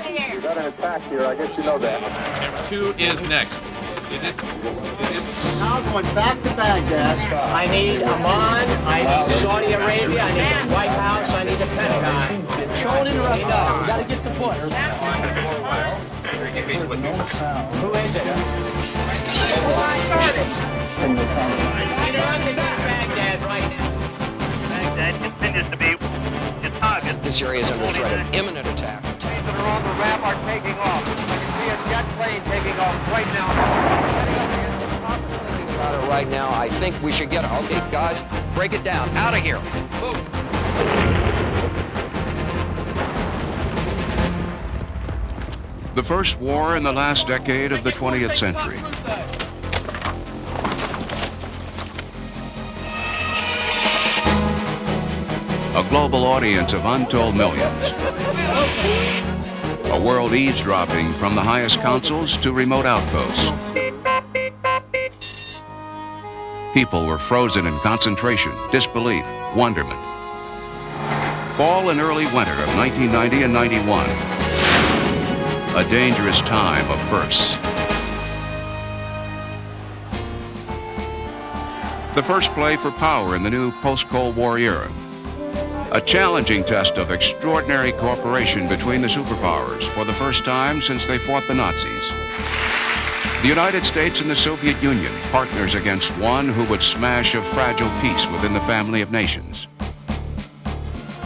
We got an attack here. I guess you know that. 2 is next. It is. Now going back to Baghdad. I need Amman, I need Saudi Arabia, I need the White House, I need the Pentagon. Don't interrupt us. We gotta get the book. Who is it? Interrupted Baghdad right now. Baghdad continues to be a target. This area is under threat of imminent attack. Planes that are on the ramp are taking off. I can see a jet plane taking off right now. Thinking about it right now, I think we should get it. Okay, guys, break it down. Out of here. Move. The first war in the last decade of the 20th century. A global audience of untold millions. A world eavesdropping from the highest councils to remote outposts. People were frozen in concentration, disbelief, wonderment. Fall and early winter of 1990 and 91. A dangerous time of firsts. The first play for power in the new post-Cold War era. A challenging test of extraordinary cooperation between the superpowers for the first time since they fought the Nazis. The United States and the Soviet Union, partners against one who would smash a fragile peace within the family of nations.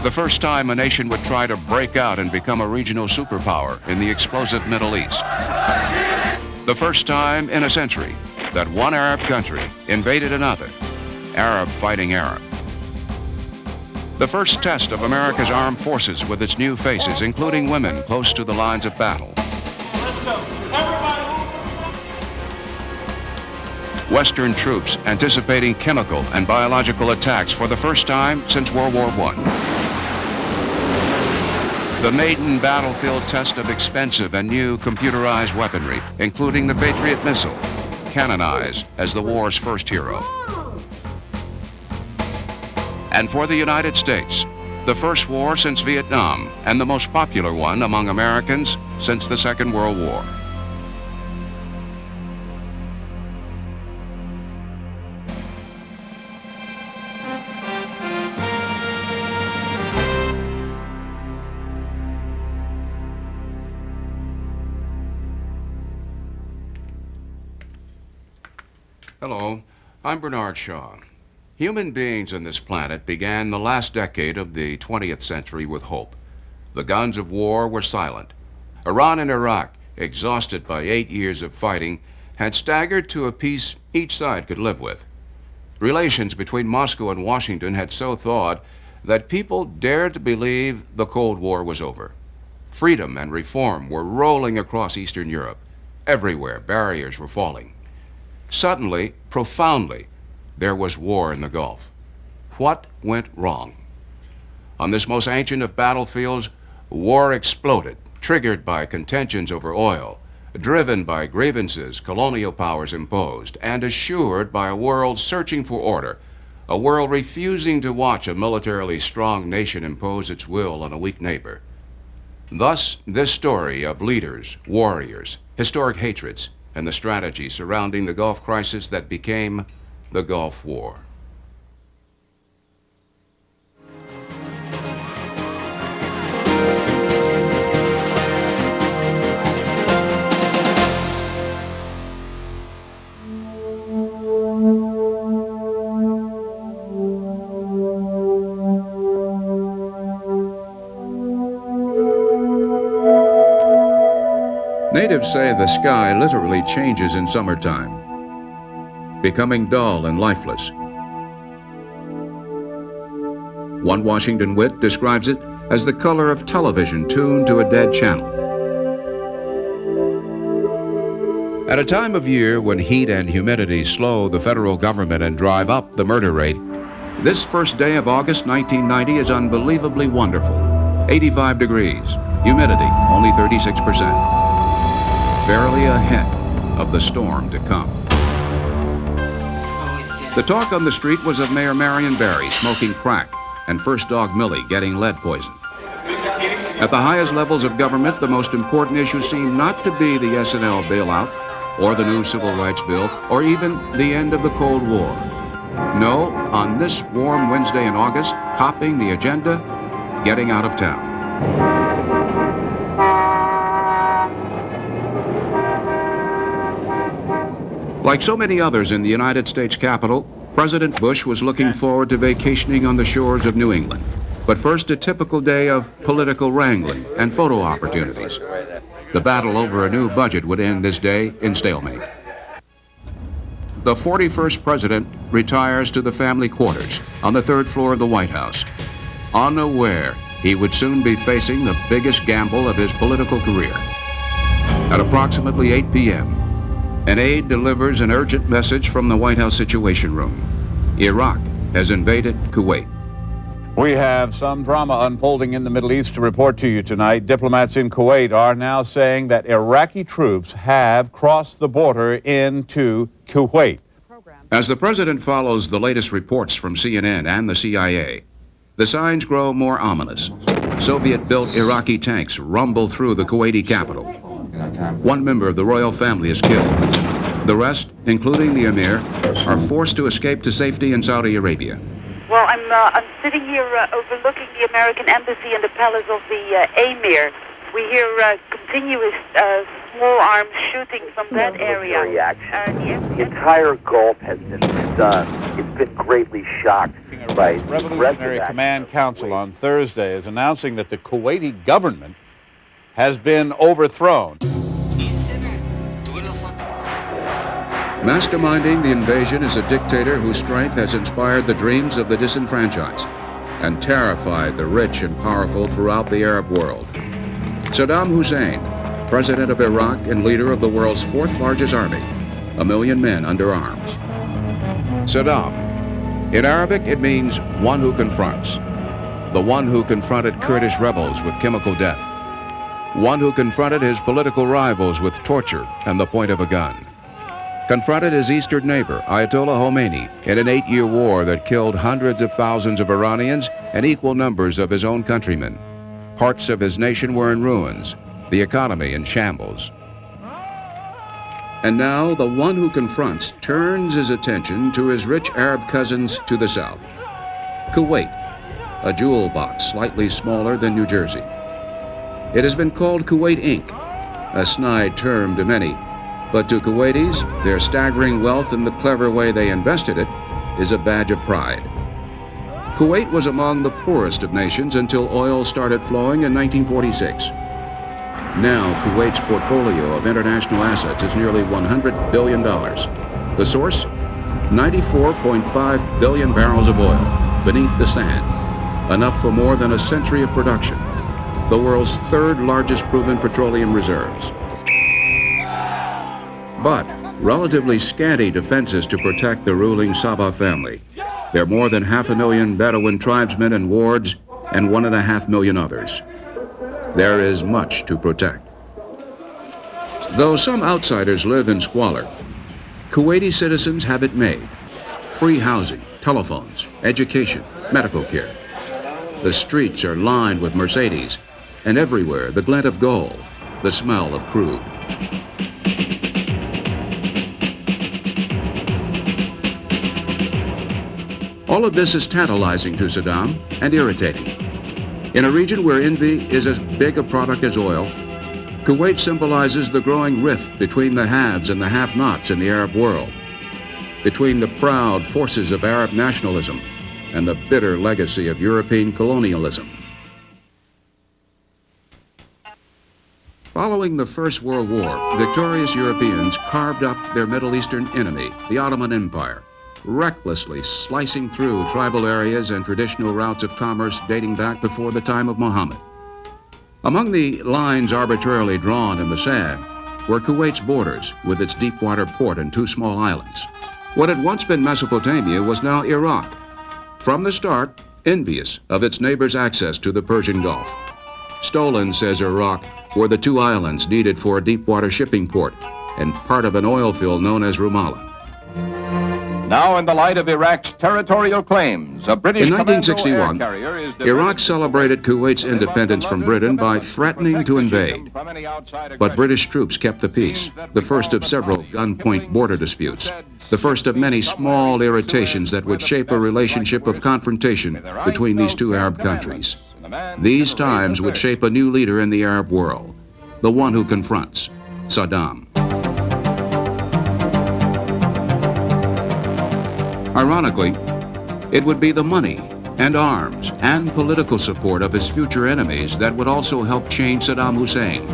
The first time a nation would try to break out and become a regional superpower in the explosive Middle East. The first time in a century that one Arab country invaded another, Arab fighting Arab. The first test of America's armed forces with its new faces, including women close to the lines of battle. Western troops anticipating chemical and biological attacks for the first time since World War I. The maiden battlefield test of expensive and new computerized weaponry, including the Patriot missile, canonized as the war's first hero. And for the United States, the first war since Vietnam and the most popular one among Americans since the Second World War. Hello, I'm Bernard Shaw. Human beings on this planet began the last decade of the 20th century with hope. The guns of war were silent. Iran and Iraq, exhausted by 8 years of fighting, had staggered to a peace each side could live with. Relations between Moscow and Washington had so thawed that people dared to believe the Cold War was over. Freedom and reform were rolling across Eastern Europe. Everywhere, barriers were falling. Suddenly, profoundly, there was war in the Gulf. What went wrong? On this most ancient of battlefields, war exploded, triggered by contentions over oil, driven by grievances colonial powers imposed, and assured by a world searching for order, a world refusing to watch a militarily strong nation impose its will on a weak neighbor. Thus, this story of leaders, warriors, historic hatreds, and the strategy surrounding the Gulf crisis that became the Gulf War. Natives say the sky literally changes in summertime, becoming dull and lifeless. One Washington wit describes it as the color of television tuned to a dead channel. At a time of year when heat and humidity slow the federal government and drive up the murder rate, this first day of August 1990 is unbelievably wonderful. 85 degrees, humidity only 36%. Barely a hint of the storm to come. The talk on the street was of Mayor Marion Barry smoking crack and first dog Millie getting lead poison. At the highest levels of government, the most important issue seemed not to be the S&L bailout, or the new Civil Rights Bill, or even the end of the Cold War. No, on this warm Wednesday in August, topping the agenda, getting out of town. Like so many others in the United States Capitol, President Bush was looking forward to vacationing on the shores of New England. But first, a typical day of political wrangling and photo opportunities. The battle over a new budget would end this day in stalemate. The 41st president retires to the family quarters on the third floor of the White House, unaware he would soon be facing the biggest gamble of his political career. At approximately 8 p.m., an aide delivers an urgent message from the White House Situation Room. Iraq has invaded Kuwait. We have some drama unfolding in the Middle East to report to you tonight. Diplomats in Kuwait are now saying that Iraqi troops have crossed the border into Kuwait. As the president follows the latest reports from CNN and the CIA, the signs grow more ominous. Soviet-built Iraqi tanks rumble through the Kuwaiti capital. One member of the royal family is killed. The rest, including the emir, are forced to escape to safety in Saudi Arabia. Well, I'm sitting here overlooking the American embassy and the palace of the emir. We hear continuous small arms shooting from that area. The entire Gulf has been stunned. It's been greatly shocked by the Revolutionary Command Council on Thursday is announcing that the Kuwaiti government has been overthrown. Masterminding the invasion is a dictator whose strength has inspired the dreams of the disenfranchised and terrified the rich and powerful throughout the Arab world. Saddam Hussein, president of Iraq and leader of the world's fourth largest army, 1 million men under arms. Saddam. In Arabic, it means one who confronts. The one who confronted Kurdish rebels with chemical death. One who confronted his political rivals with torture and the point of a gun. Confronted his eastern neighbor, Ayatollah Khomeini, in an 8-year war that killed hundreds of thousands of Iranians and equal numbers of his own countrymen. Parts of his nation were in ruins, the economy in shambles. And now, the one who confronts turns his attention to his rich Arab cousins to the south. Kuwait, a jewel box slightly smaller than New Jersey. It has been called Kuwait Inc., a snide term to many, but to Kuwaitis, their staggering wealth and the clever way they invested it is a badge of pride. Kuwait was among the poorest of nations until oil started flowing in 1946. Now, Kuwait's portfolio of international assets is nearly $100 billion. The source? 94.5 billion barrels of oil beneath the sand, enough for more than a century of production. The world's third largest proven petroleum reserves. But relatively scanty defenses to protect the ruling Sabah family. There are more than 500,000 Bedouin tribesmen and wards and 1.5 million others. There is much to protect. Though some outsiders live in squalor, Kuwaiti citizens have it made. Free housing, telephones, education, medical care. The streets are lined with Mercedes, and everywhere the glint of gold, the smell of crude. All of this is tantalizing to Saddam and irritating. In a region where envy is as big a product as oil, Kuwait symbolizes the growing rift between the haves and the have-nots in the Arab world, between the proud forces of Arab nationalism and the bitter legacy of European colonialism. Following the First World War, victorious Europeans carved up their Middle Eastern enemy, the Ottoman Empire, recklessly slicing through tribal areas and traditional routes of commerce dating back before the time of Muhammad. Among the lines arbitrarily drawn in the sand were Kuwait's borders with its deep-water port and 2 small islands. What had once been Mesopotamia was now Iraq, from the start envious of its neighbors' access to the Persian Gulf. Stolen, says Iraq, were the 2 islands needed for a deep-water shipping port and part of an oil field known as Rumallah. Now, in the light of Iraq's territorial claims, a British In commando 1961, air carrier is Iraq celebrated Kuwait's independence from Britain by threatening to invade. But British troops kept the peace, the first of several gunpoint border disputes, the first of many small irritations that would shape a relationship of confrontation between these two Arab countries. These times would shape a new leader in the Arab world, the one who confronts Saddam. Ironically, it would be the money and arms and political support of his future enemies that would also help change Saddam Hussein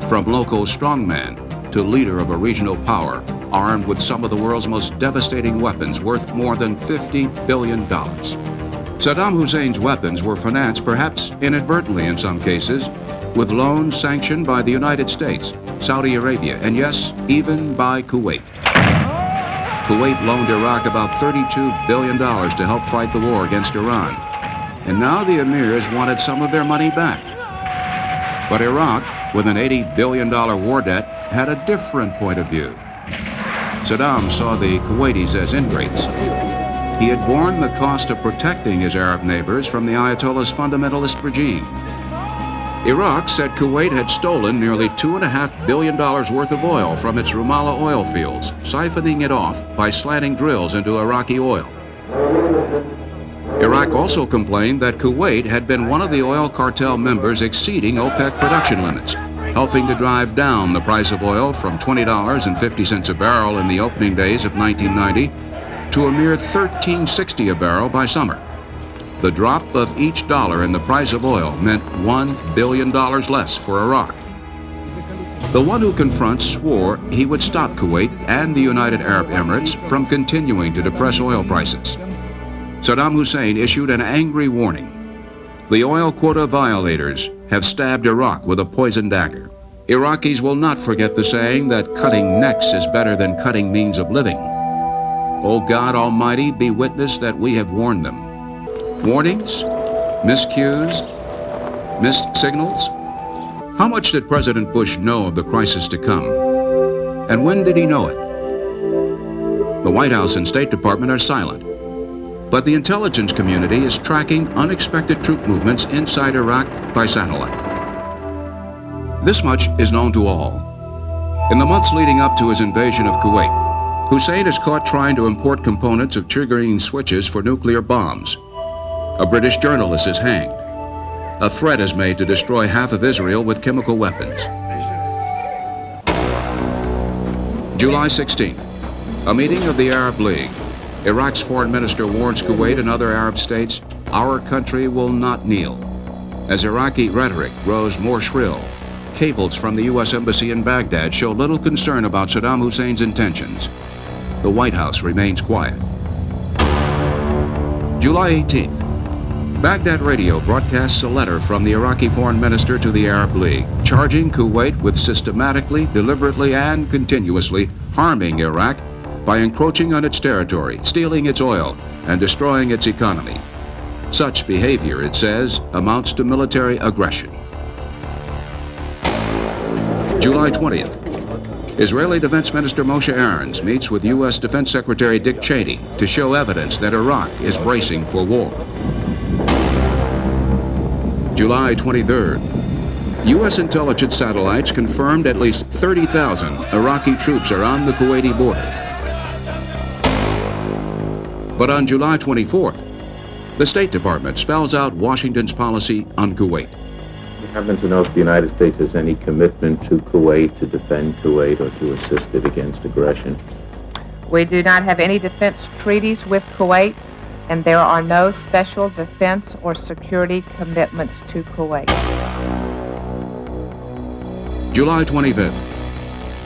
from local strongman to leader of a regional power armed with some of the world's most devastating weapons worth more than $50 billion. Saddam Hussein's weapons were financed, perhaps inadvertently in some cases, with loans sanctioned by the United States, Saudi Arabia, and yes, even by Kuwait. Kuwait loaned Iraq about $32 billion to help fight the war against Iran. And now the emirs wanted some of their money back. But Iraq, with an $80 billion war debt, had a different point of view. Saddam saw the Kuwaitis as ingrates. He had borne the cost of protecting his Arab neighbors from the Ayatollah's fundamentalist regime. Iraq said Kuwait had stolen nearly $2.5 billion worth of oil from its Rumaila oil fields, siphoning it off by slanting drills into Iraqi oil. Iraq also complained that Kuwait had been one of the oil cartel members exceeding OPEC production limits, helping to drive down the price of oil from $20.50 a barrel in the opening days of 1990 to a mere $13.60 a barrel by summer. The drop of each dollar in the price of oil meant $1 billion less for Iraq. The one who confronts swore he would stop Kuwait and the United Arab Emirates from continuing to depress oil prices. Saddam Hussein issued an angry warning. The oil quota violators have stabbed Iraq with a poison dagger. Iraqis will not forget the saying that cutting necks is better than cutting means of living. O God Almighty, be witness that we have warned them. Warnings? Miscues? Missed signals? How much did President Bush know of the crisis to come? And when did he know it? The White House and State Department are silent. But the intelligence community is tracking unexpected troop movements inside Iraq by satellite. This much is known to all. In the months leading up to his invasion of Kuwait, Hussein is caught trying to import components of triggering switches for nuclear bombs. A British journalist is hanged. A threat is made to destroy half of Israel with chemical weapons. July 16th, a meeting of the Arab League. Iraq's foreign minister warns Kuwait and other Arab states, our country will not kneel. As Iraqi rhetoric grows more shrill, cables from the U.S. Embassy in Baghdad show little concern about Saddam Hussein's intentions. The White House remains quiet. July 18th, Baghdad radio broadcasts a letter from the Iraqi foreign minister to the Arab League, charging Kuwait with systematically, deliberately, and continuously harming Iraq by encroaching on its territory, stealing its oil, and destroying its economy. Such behavior, it says, amounts to military aggression. July 20th, Israeli Defense Minister Moshe Aarons meets with U.S. Defense Secretary Dick Cheney to show evidence that Iraq is bracing for war. July 23rd, U.S. intelligence satellites confirmed at least 30,000 Iraqi troops are on the Kuwaiti border. But on July 24th, the State Department spells out Washington's policy on Kuwait. We happen to know if the United States has any commitment to Kuwait, to defend Kuwait, or to assist it against aggression. We do not have any defense treaties with Kuwait, and there are no special defense or security commitments to Kuwait. July 25th,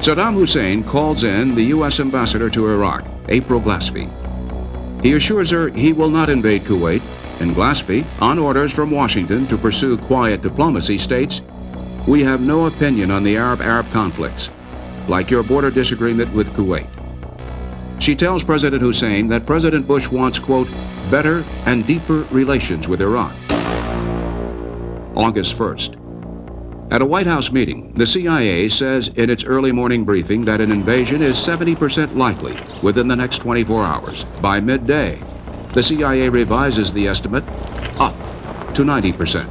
Saddam Hussein calls in the U.S. ambassador to Iraq, April Glaspie. He assures her he will not invade Kuwait, and Glaspie, on orders from Washington to pursue quiet diplomacy, states, "We have no opinion on the Arab-Arab conflicts, like your border disagreement with Kuwait." She tells President Hussein that President Bush wants, quote, better and deeper relations with Iraq. August 1st. At a White House meeting, the CIA says in its early morning briefing that an invasion is 70% likely within the next 24 hours. By midday, the CIA revises the estimate up to 90%.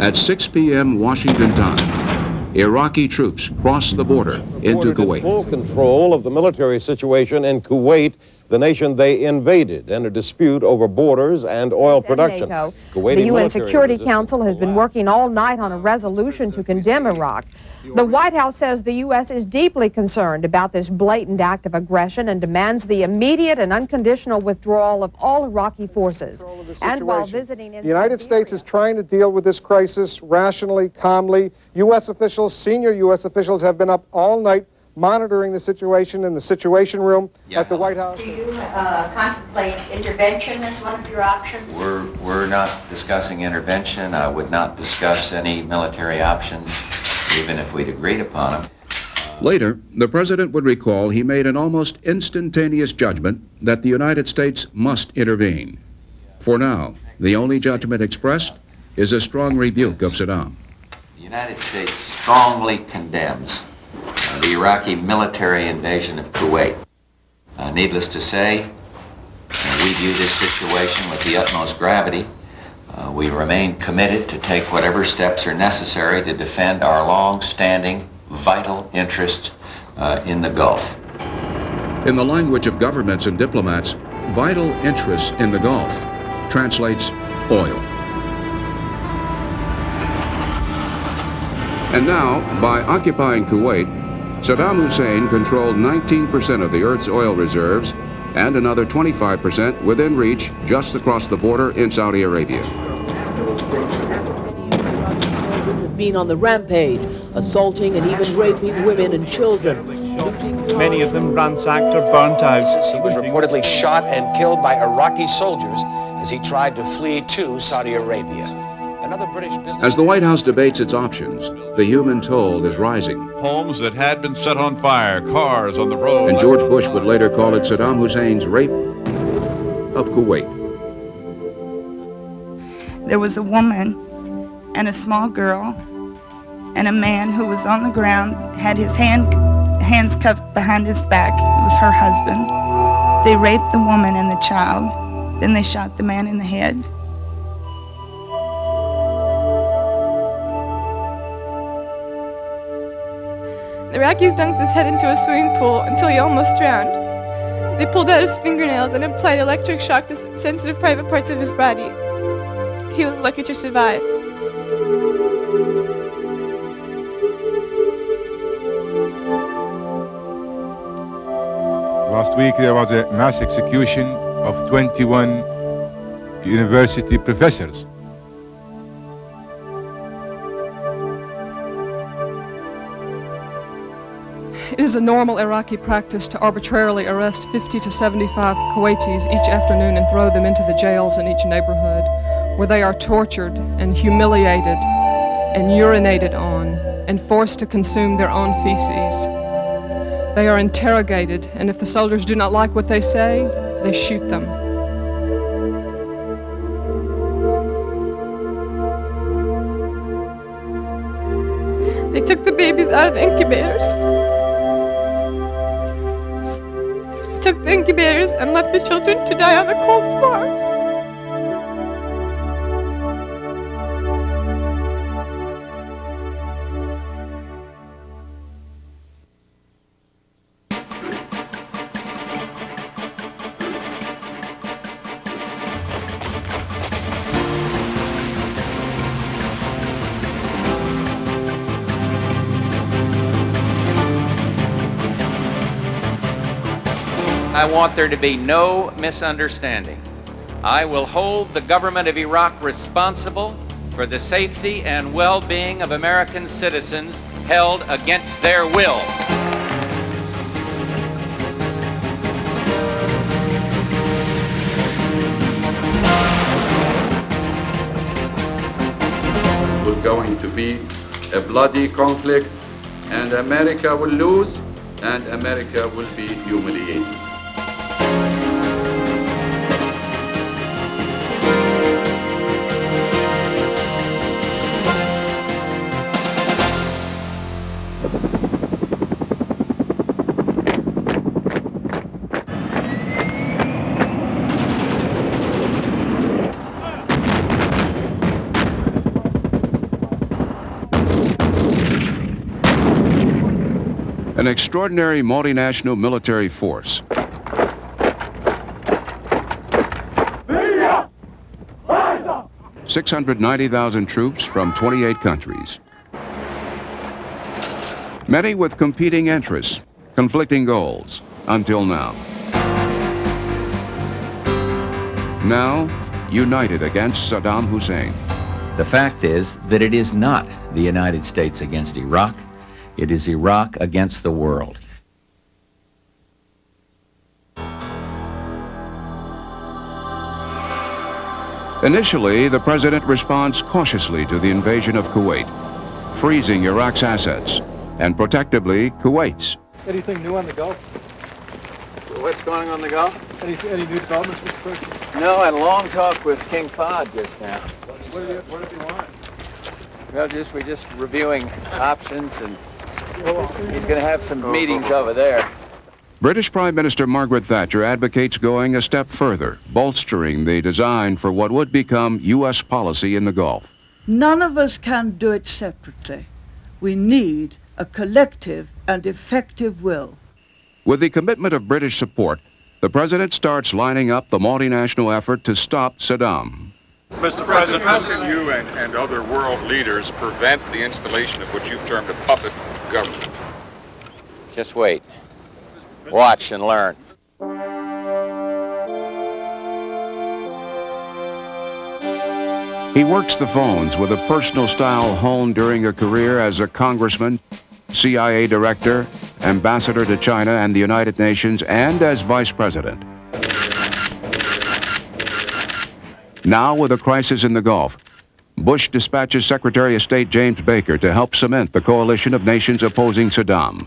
At 6 p.m. Washington time, Iraqi troops cross the border into Kuwait. Full control of the military situation in Kuwait, the nation they invaded, and a dispute over borders and oil production. NATO, the UN Security Council has been working all night on a resolution to condemn Iraq. The White House says the U.S. is deeply concerned about this blatant act of aggression and demands the immediate and unconditional withdrawal of all Iraqi forces. And while visiting in the United States is trying to deal with this crisis rationally, calmly. U.S. officials, senior U.S. officials, have been up all night monitoring the situation in the Situation Room at the White House. Do you contemplate intervention as one of your options? We're not discussing intervention. I would not discuss any military options, even if we'd agreed upon them. Later, the president would recall he made an almost instantaneous judgment that the United States must intervene. For now, the only judgment expressed is a strong rebuke of Saddam. The United States strongly condemns the Iraqi military invasion of Kuwait. Needless to say, we view this situation with the utmost gravity. We remain committed to take whatever steps are necessary to defend our long-standing, vital interests in the Gulf. In the language of governments and diplomats, vital interests in the Gulf translates oil. And now, by occupying Kuwait, Saddam Hussein controlled 19% of the Earth's oil reserves and another 25% within reach just across the border in Saudi Arabia. Iraqi soldiers have been on the rampage, assaulting and even raping women and children. Many of them ransacked or burnt out. He was reportedly shot and killed by Iraqi soldiers as he tried to flee to Saudi Arabia. Another British business. As the White House debates its options, the human toll is rising. Homes that had been set on fire, cars on the road. And George Bush would later call it Saddam Hussein's rape of Kuwait. There was a woman and a small girl and a man who was on the ground, had his hands cuffed behind his back. It was her husband. They raped the woman and the child. Then they shot the man in the head. The Iraqis dunked his head into a swimming pool until he almost drowned. They pulled out his fingernails and applied electric shock to sensitive private parts of his body. He was lucky to survive. Last week there was a mass execution of 21 university professors. It is a normal Iraqi practice to arbitrarily arrest 50 to 75 Kuwaitis each afternoon and throw them into the jails in each neighborhood, where they are tortured and humiliated and urinated on and forced to consume their own feces. They are interrogated, and if the soldiers do not like what they say, they shoot them. They took the babies out of the incubators. Took the incubators and left the children to die on the cold floor. I want there to be no misunderstanding. I will hold the government of Iraq responsible for the safety and well-being of American citizens held against their will. It's going to be a bloody conflict, and America will lose, and America will be humiliated. An extraordinary multinational military force. $690,000 troops from 28 countries. Many with competing interests, conflicting goals, until now. Now, united against Saddam Hussein. The fact is that it is not the United States against Iraq. It is Iraq against the world. Initially, the president responds cautiously to the invasion of Kuwait, freezing Iraq's assets, and protectively Kuwait's. Anything new on the Gulf? What's going on in the Gulf? Any new developments, Mr. President? No, I had a long talk with King Fahd just now. What did he want? Well, we're just reviewing options, and he's going to have some meetings over there. British Prime Minister Margaret Thatcher advocates going a step further, bolstering the design for what would become U.S. policy in the Gulf. None of us can do it separately. We need a collective and effective will. With the commitment of British support, the president starts lining up the multinational effort to stop Saddam. Mr. President, how can you and other world leaders prevent the installation of what you've termed a puppet government? Just wait. Watch and learn. He works the phones with a personal style honed during a career as a congressman, CIA director, ambassador to China and the United Nations, and as vice president. Now, with a crisis in the Gulf, Bush dispatches Secretary of State James Baker to help cement the coalition of nations opposing Saddam.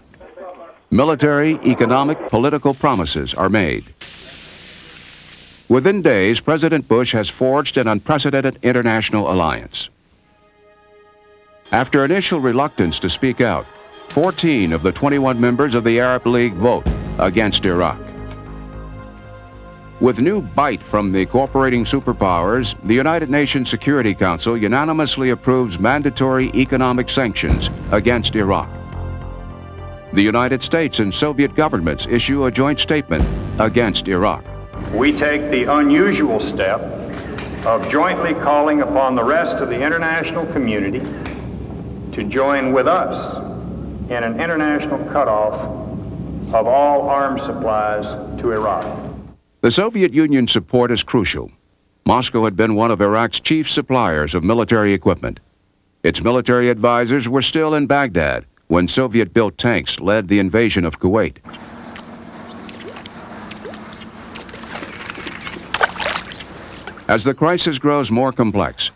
Military, economic, political promises are made. Within days, President Bush has forged an unprecedented international alliance. After initial reluctance to speak out, 14 of the 21 members of the Arab League vote against Iraq. With new bite from the cooperating superpowers, the United Nations Security Council unanimously approves mandatory economic sanctions against Iraq. The United States and Soviet governments issue a joint statement against Iraq. We take the unusual step of jointly calling upon the rest of the international community to join with us in an international cutoff of all arms supplies to Iraq. The Soviet Union's support is crucial. Moscow had been one of Iraq's chief suppliers of military equipment. Its military advisors were still in Baghdad when Soviet-built tanks led the invasion of Kuwait. As the crisis grows more complex,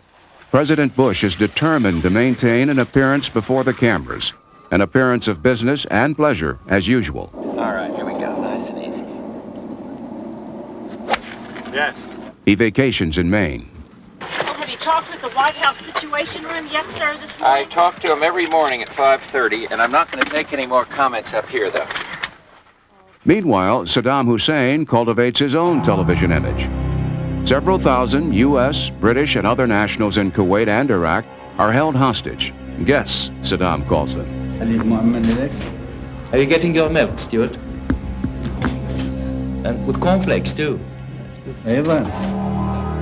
President Bush is determined to maintain an appearance before the cameras, an appearance of business and pleasure as usual. All right, here we go, nice and easy. Yes. He vacations in Maine. Have you talked with the White House Situation Room yet, sir, this morning? I talk to him every morning at 5:30, and I'm not going to take any more comments up here, though. Meanwhile, Saddam Hussein cultivates his own television image. Several thousand U.S., British, and other nationals in Kuwait and Iraq are held hostage. Guests, Saddam calls them. Are you getting your milk, Stuart? And with cornflakes, too.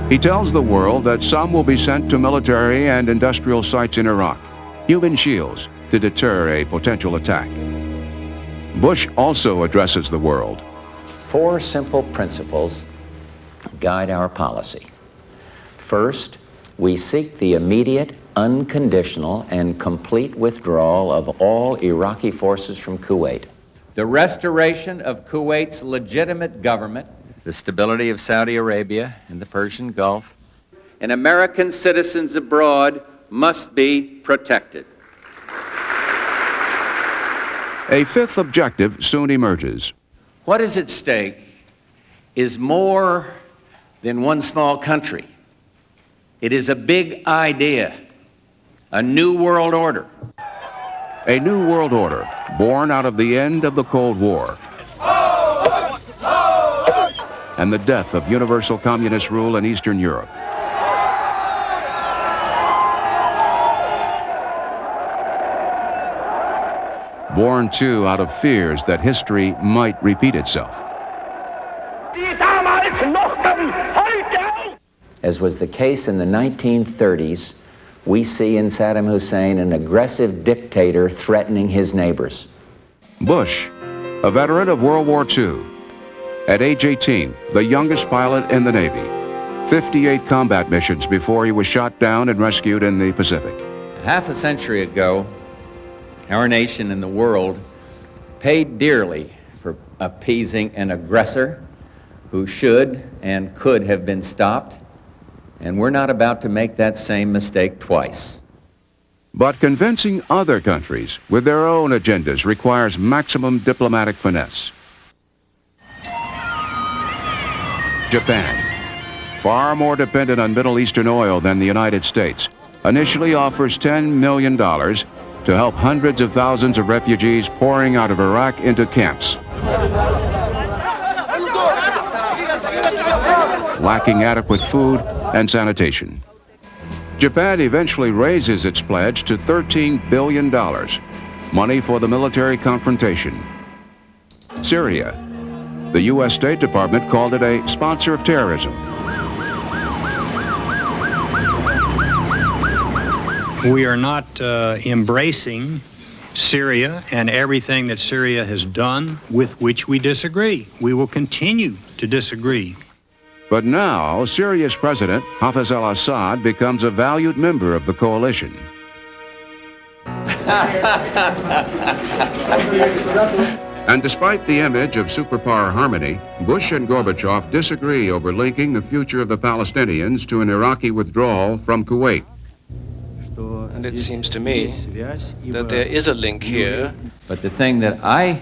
He tells the world that some will be sent to military and industrial sites in Iraq, human shields, to deter a potential attack. Bush also addresses the world. 4 simple principles guide our policy. First, we seek the immediate, unconditional, and complete withdrawal of all Iraqi forces from Kuwait. The restoration of Kuwait's legitimate government, the stability of Saudi Arabia and the Persian Gulf, and American citizens abroad must be protected. A fifth objective soon emerges. What is at stake is more than one small country. It is a big idea, a new world order. A new world order born out of the end of the Cold War and the death of universal communist rule in Eastern Europe. born too out of fears that history might repeat itself. As was the case in the 1930s, we see in Saddam Hussein an aggressive dictator threatening his neighbors. Bush, a veteran of World War II. At age 18, the youngest pilot in the Navy. 58 combat missions before he was shot down and rescued in the Pacific. Half a century ago, our nation and the world paid dearly for appeasing an aggressor who should and could have been stopped, and we're not about to make that same mistake twice. But convincing other countries with their own agendas requires maximum diplomatic finesse. Japan, far more dependent on Middle Eastern oil than the United States, initially offers $10 million to help hundreds of thousands of refugees pouring out of Iraq into camps, lacking adequate food and sanitation. Japan eventually raises its pledge to $13 billion, money for the military confrontation. Syria, the U.S. State Department called it a sponsor of terrorism. We are not embracing Syria and everything that Syria has done with which we disagree. We will continue to disagree. But now, Syria's president, Hafez al-Assad, becomes a valued member of the coalition. And despite the image of superpower harmony, Bush and Gorbachev disagree over linking the future of the Palestinians to an Iraqi withdrawal from Kuwait. And it seems to me that there is a link here. But the thing that I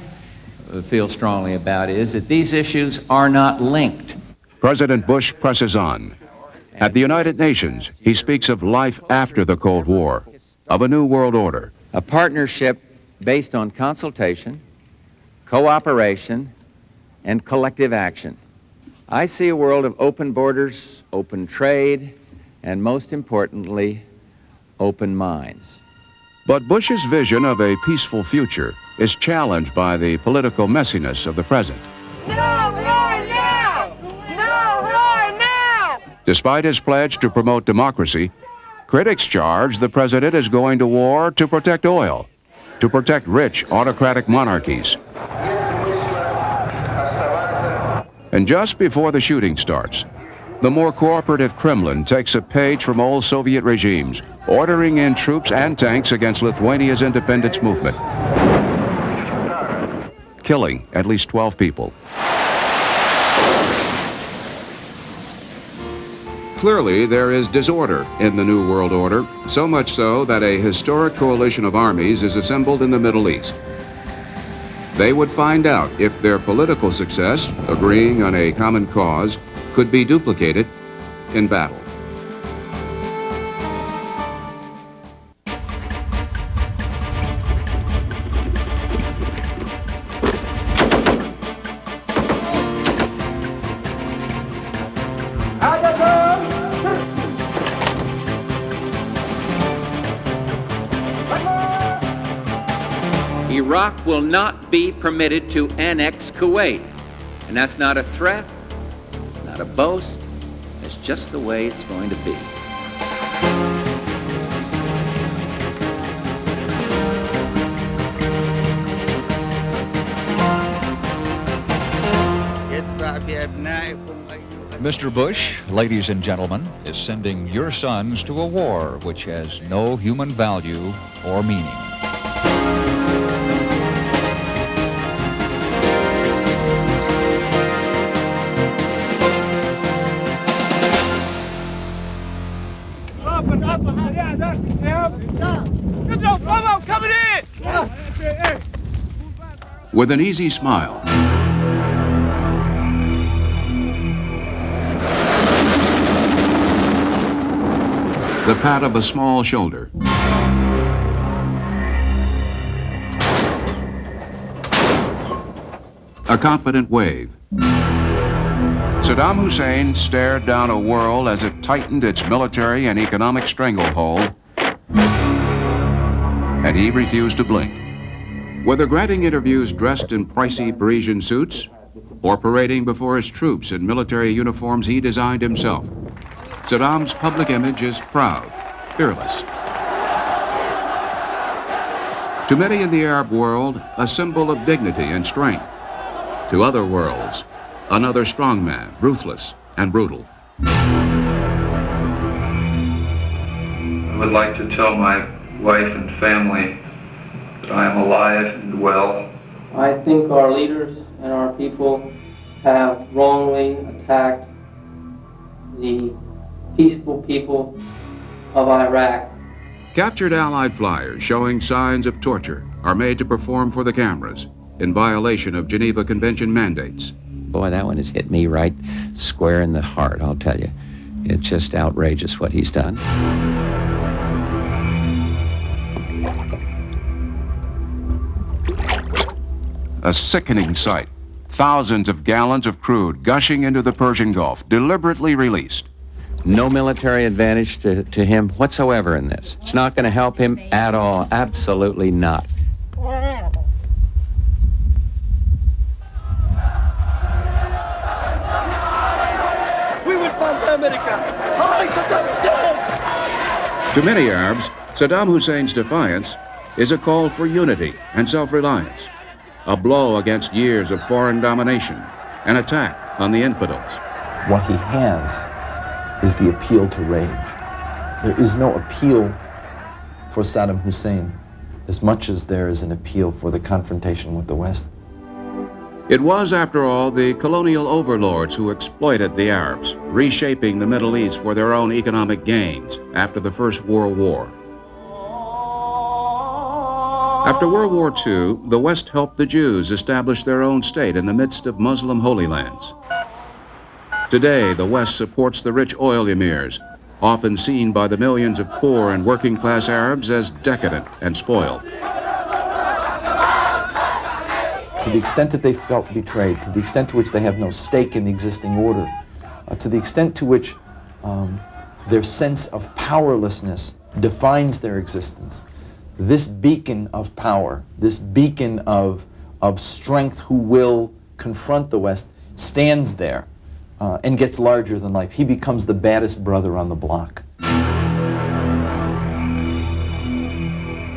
feel strongly about is that these issues are not linked. President Bush presses on. At the United Nations, he speaks of life after the Cold War, of a new world order. A partnership based on consultation, cooperation, and collective action. I see a world of open borders, open trade, and most importantly, open minds. But Bush's vision of a peaceful future is challenged by the political messiness of the present. No war now! No war now! Despite his pledge to promote democracy, critics charge the president is going to war to protect oil, to protect rich autocratic monarchies. And just before the shooting starts, the more cooperative Kremlin takes a page from old Soviet regimes, ordering in troops and tanks against Lithuania's independence movement, killing at least 12 people. Clearly, there is disorder in the New World Order, so much so that a historic coalition of armies is assembled in the Middle East. They would find out if their political success, agreeing on a common cause, could be duplicated in battle. Iraq will not be permitted to annex Kuwait. And that's not a threat, it's not a boast, it's just the way it's going to be. Mr. Bush, ladies and gentlemen, is sending your sons to a war which has no human value or meaning. With an easy smile, the pat of a small shoulder, a confident wave. Saddam Hussein stared down a world as it tightened its military and economic stranglehold, and he refused to blink. Whether granting interviews dressed in pricey Parisian suits or parading before his troops in military uniforms he designed himself, Saddam's public image is proud, fearless. To many in the Arab world, a symbol of dignity and strength. To other worlds, another strongman, ruthless and brutal. I would like to tell my wife and family that I am alive and well. I think our leaders and our people have wrongly attacked the peaceful people of Iraq. Captured Allied flyers showing signs of torture are made to perform for the cameras in violation of Geneva Convention mandates. Boy, that one has hit me right square in the heart, I'll tell you. It's just outrageous what he's done. A sickening sight. Thousands of gallons of crude gushing into the Persian Gulf, deliberately released. No military advantage to him whatsoever in this. It's not going to help him at all. Absolutely not. We will fight America. Hi, Saddam Hussein! To many Arabs, Saddam Hussein's defiance is a call for unity and self-reliance, a blow against years of foreign domination, an attack on the infidels. What he has is the appeal to rage. There is no appeal for Saddam Hussein as much as there is an appeal for the confrontation with the West. It was, after all, the colonial overlords who exploited the Arabs, reshaping the Middle East for their own economic gains after the First World War. After World War II, the West helped the Jews establish their own state in the midst of Muslim Holy Lands. Today, the West supports the rich oil emirs, often seen by the millions of poor and working-class Arabs as decadent and spoiled. To the extent that they felt betrayed, to the extent to which they have no stake in the existing order, to the extent to which their sense of powerlessness defines their existence, this beacon of power, this beacon of strength who will confront the West, stands there and gets larger than life. He becomes the baddest brother on the block.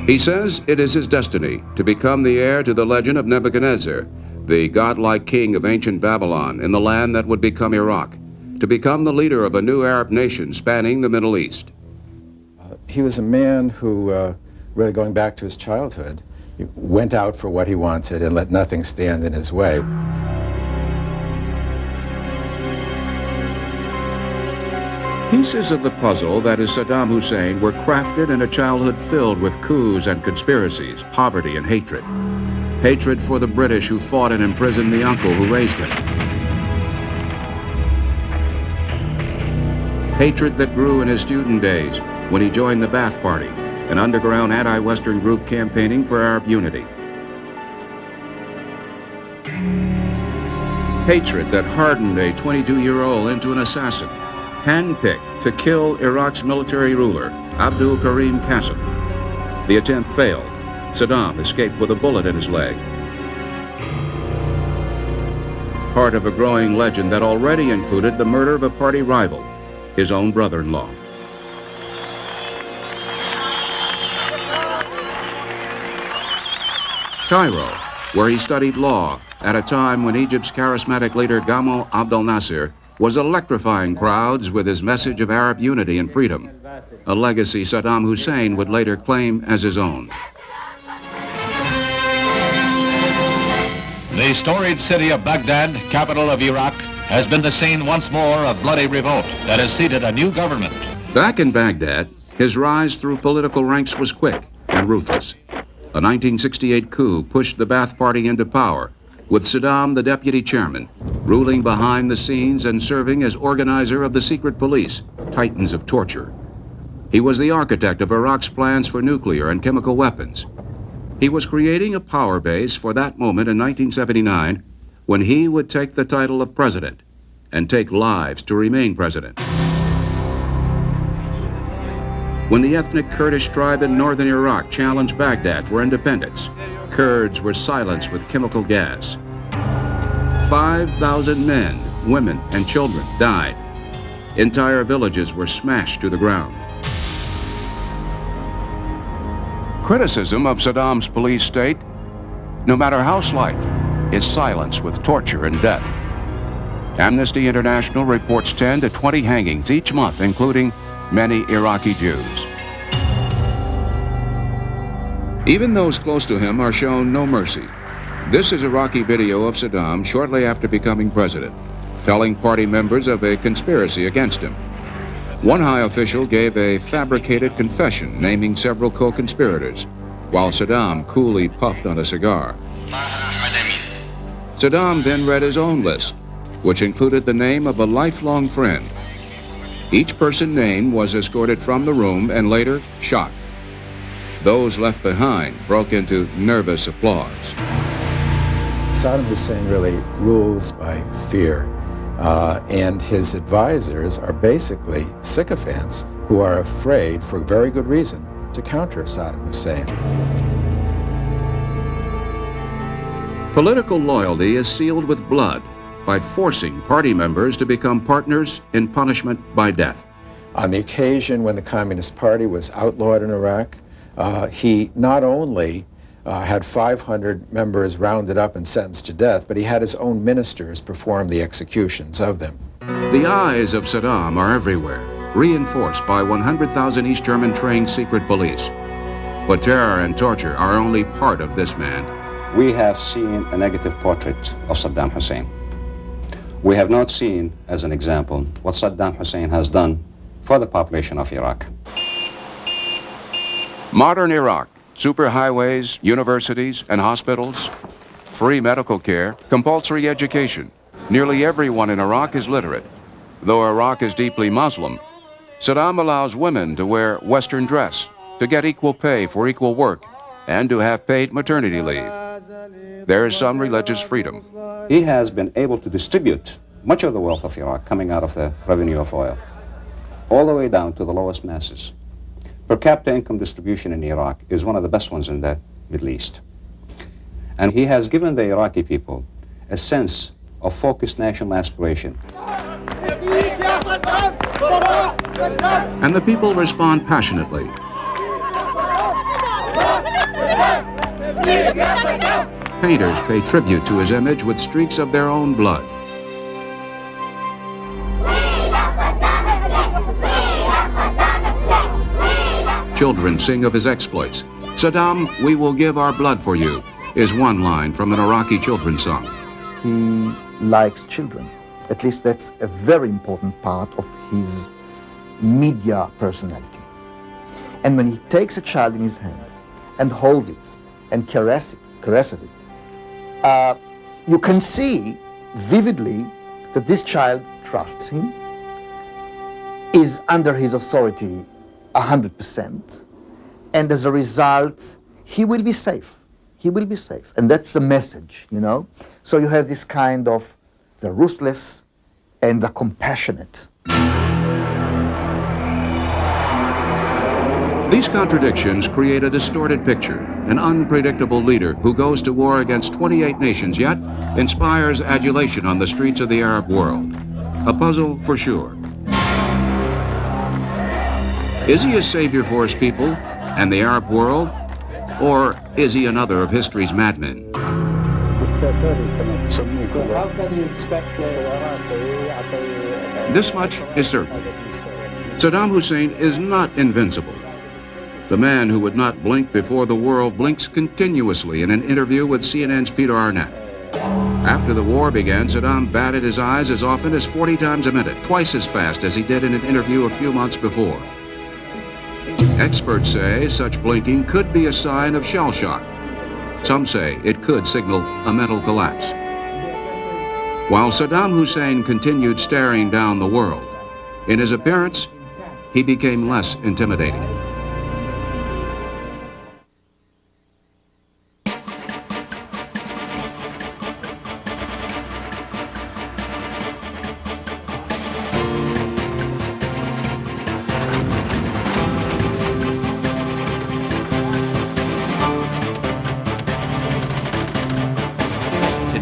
He says it is his destiny to become the heir to the legend of Nebuchadnezzar, the godlike king of ancient Babylon in the land that would become Iraq, to become the leader of a new Arab nation spanning the Middle East. He was a man who, really going back to his childhood, he went out for what he wanted and let nothing stand in his way. Pieces of the puzzle that is Saddam Hussein were crafted in a childhood filled with coups and conspiracies, poverty and hatred. Hatred for the British who fought and imprisoned the uncle who raised him. Hatred that grew in his student days when he joined the Ba'ath Party, an underground anti-Western group campaigning for Arab unity. Hatred that hardened a 22-year-old into an assassin, handpicked to kill Iraq's military ruler, Abdul Karim Qasem. The attempt failed. Saddam escaped with a bullet in his leg. Part of a growing legend that already included the murder of a party rival, his own brother-in-law. Cairo, where he studied law at a time when Egypt's charismatic leader Gamal Abdel Nasser was electrifying crowds with his message of Arab unity and freedom, a legacy Saddam Hussein would later claim as his own. The storied city of Baghdad, capital of Iraq, has been the scene once more of bloody revolt that has seated a new government. Back in Baghdad, his rise through political ranks was quick and ruthless. A 1968 coup pushed the Ba'ath Party into power, with Saddam the deputy chairman, ruling behind the scenes and serving as organizer of the secret police, titans of torture. He was the architect of Iraq's plans for nuclear and chemical weapons. He was creating a power base for that moment in 1979 when he would take the title of president and take lives to remain president. When the ethnic Kurdish tribe in northern Iraq challenged Baghdad for independence, Kurds were silenced with chemical gas. 5,000 men, women, and children died. Entire villages were smashed to the ground. Criticism of Saddam's police state, no matter how slight, is silenced with torture and death. Amnesty International reports 10 to 20 hangings each month, including many Iraqi Jews. Even those close to him are shown no mercy. This is Iraqi video of Saddam shortly after becoming president, telling party members of a conspiracy against him. One high official gave a fabricated confession naming several co-conspirators, while Saddam coolly puffed on a cigar. Saddam then read his own list, which included the name of a lifelong friend. Each person named was escorted from the room and later shot. Those left behind broke into nervous applause. Saddam Hussein really rules by fear, and his advisors are basically sycophants who are afraid, for very good reason, to counter Saddam Hussein. Political loyalty is sealed with blood by forcing party members to become partners in punishment by death. On the occasion when the Communist Party was outlawed in Iraq, he not only had 500 members rounded up and sentenced to death, but he had his own ministers perform the executions of them. The eyes of Saddam are everywhere, reinforced by 100,000 East German trained secret police. But terror and torture are only part of this man. We have seen a negative portrait of Saddam Hussein. We have not seen, as an example, what Saddam Hussein has done for the population of Iraq. Modern Iraq, superhighways, universities, and hospitals, free medical care, compulsory education. Nearly everyone in Iraq is literate. Though Iraq is deeply Muslim, Saddam allows women to wear Western dress, to get equal pay for equal work, and to have paid maternity leave. There is some religious freedom. He has been able to distribute much of the wealth of Iraq coming out of the revenue of oil, all the way down to the lowest masses. Per capita income distribution in Iraq is one of the best ones in the Middle East. And he has given the Iraqi people a sense of focused national aspiration. And the people respond passionately. Painters pay tribute to his image with streaks of their own blood. Children sing of his exploits. Saddam, we will give our blood for you, is one line from an Iraqi children's song. He likes children. At least that's a very important part of his media personality. And when he takes a child in his hands and holds it and caresses it, you can see vividly that this child trusts him, is under his authority 100%, and as a result, he will be safe. He will be safe. And that's the message, you know? So you have this kind of the ruthless and the compassionate. These contradictions create a distorted picture, an unpredictable leader who goes to war against 28 nations, yet inspires adulation on the streets of the Arab world. A puzzle for sure. Is he a savior for his people and the Arab world? Or is he another of history's madmen? This much is certain. Saddam Hussein is not invincible. The man who would not blink before the world blinks continuously in an interview with CNN's Peter Arnett. After the war began, Saddam batted his eyes as often as 40 times a minute, twice as fast as he did in an interview a few months before. Experts say such blinking could be a sign of shell shock. Some say it could signal a mental collapse. While Saddam Hussein continued staring down the world, in his appearance, he became less intimidating.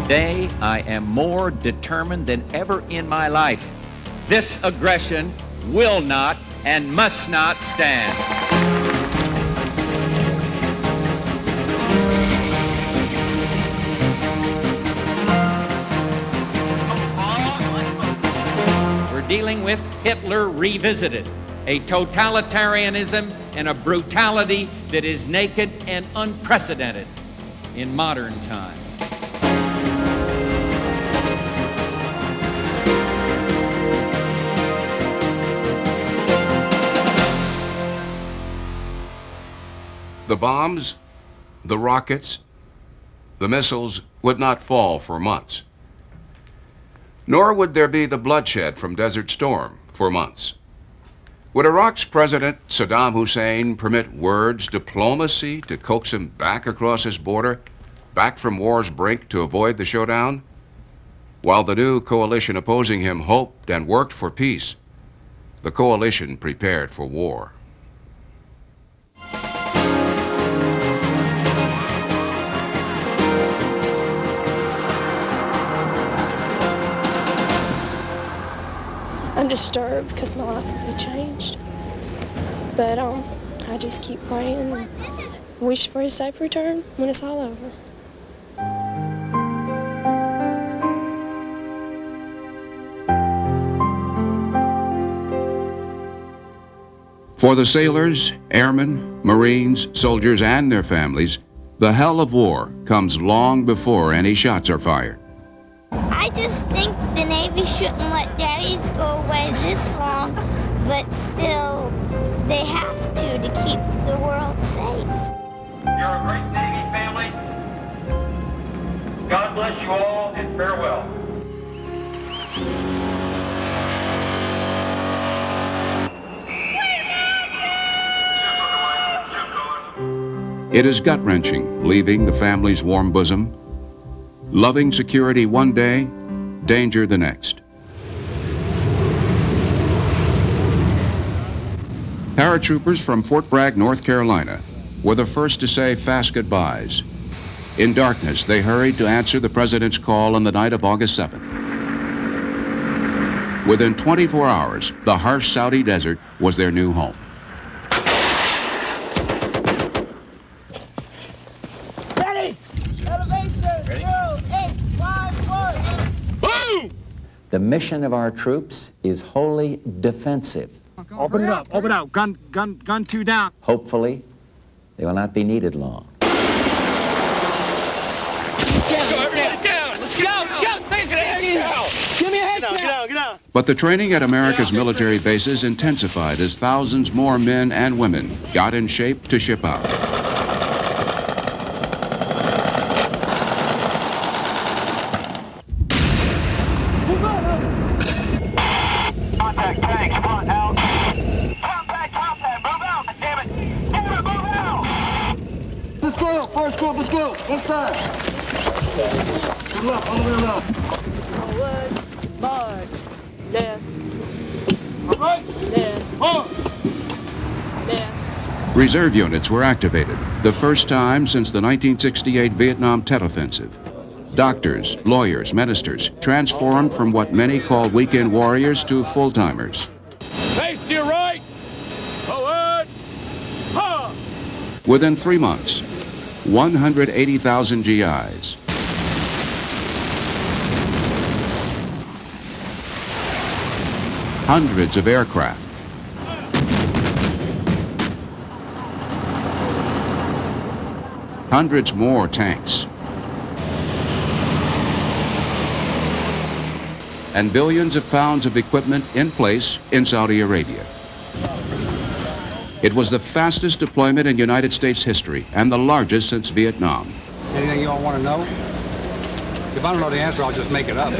Today, I am more determined than ever in my life. This aggression will not and must not stand. We're dealing with Hitler revisited, a totalitarianism and a brutality that is naked and unprecedented in modern times. The bombs, the rockets, the missiles would not fall for months. Nor would there be the bloodshed from Desert Storm for months. Would Iraq's President Saddam Hussein permit words diplomacy to coax him back across his border, back from war's brink to avoid the showdown? While the new coalition opposing him hoped and worked for peace, the coalition prepared for war. I'm disturbed because my life will be changed. But I just keep praying and wish for his safe return when it's all over. For the sailors, airmen, Marines, soldiers, and their families, the hell of war comes long before any shots are fired. I just think the Navy shouldn't let daddies go away this long, but still, they have to keep the world safe. You're a great Navy family. God bless you all, and farewell. It is gut-wrenching, leaving the family's warm bosom, loving security one day, danger the next. Paratroopers from Fort Bragg, North Carolina, were the first to say fast goodbyes. In darkness, they hurried to answer the president's call on the night of August 7th. Within 24 hours, the harsh Saudi desert was their new home. Ready! Elevation! Ready? 851! Boom! The mission of our troops is wholly defensive. Open it up, open it up. Gun two down. Hopefully, they will not be needed long. But the training at America's military bases intensified as thousands more men and women got in shape to ship out. Contact tanks, front out. Contact, move out, damn it. Damn it, move out. Let's go, first group, let's go. Inside. Good luck, all the way around. Forward, march, left, All right. left, Forward. left. Reserve units were activated, the first time since the 1968 Vietnam Tet Offensive. Doctors, lawyers, ministers transformed from what many call weekend warriors to full-timers. Face to your right. Forward. Ha! Within 3 months, 180,000 GIs. Hundreds of aircraft. Hundreds more tanks. And billions of pounds of equipment in place in Saudi Arabia. It was the fastest deployment in United States history and the largest since Vietnam. Anything you all want to know? If I don't know the answer, I'll just make it up.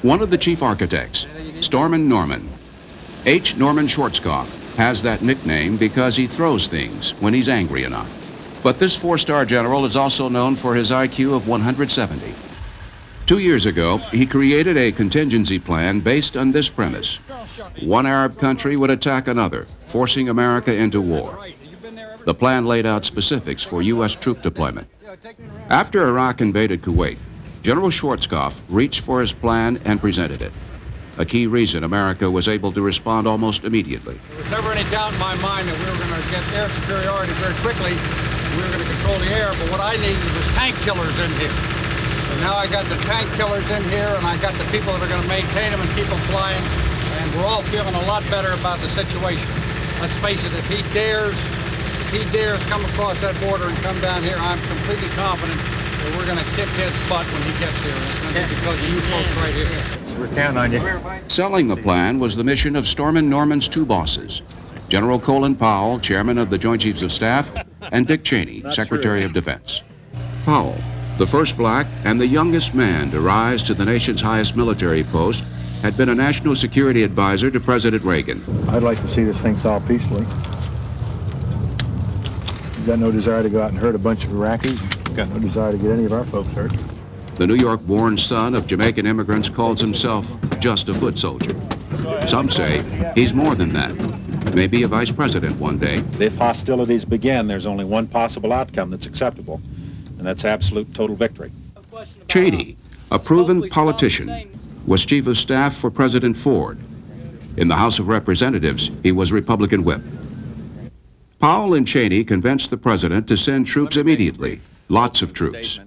One of the chief architects, Stormin Norman. H. Norman Schwarzkopf has that nickname because he throws things when he's angry enough. But this four-star general is also known for his IQ of 170. 2 years ago, he created a contingency plan based on this premise. One Arab country would attack another, forcing America into war. The plan laid out specifics for U.S. troop deployment, After Iraq invaded Kuwait, General Schwarzkopf reached for his plan and presented it. A key reason America was able to respond almost immediately. There was never any doubt in my mind that we were going to get air superiority very quickly. We were going to control the air, but what I needed was tank killers in here. So now I got the tank killers in here, and I got the people that are going to maintain them and keep them flying, and we're all feeling a lot better about the situation. Let's face it, if he dares come across that border and come down here, I'm completely confident that we're going to kick his butt when he gets here, and it's going to be because of you folks right here. We're counting on you. Selling the plan was the mission of Stormin' Norman's two bosses, General Colin Powell, chairman of the Joint Chiefs of Staff, and Dick Cheney, Secretary of Defense. Powell, the first black and the youngest man to rise to the nation's highest military post, had been a national security advisor to President Reagan. I'd like to see this thing solved peacefully. We've got no desire to go out and hurt a bunch of Iraqis. We've got no desire to get any of our folks hurt. The New York-born son of Jamaican immigrants calls himself just a foot soldier. Some say he's more than that. Maybe a vice president one day. If hostilities begin, there's only one possible outcome that's acceptable, and that's absolute total victory. Cheney, a proven politician, was chief of staff for President Ford. In the House of Representatives, he was Republican whip. Powell and Cheney convinced the president to send troops immediately, lots of troops.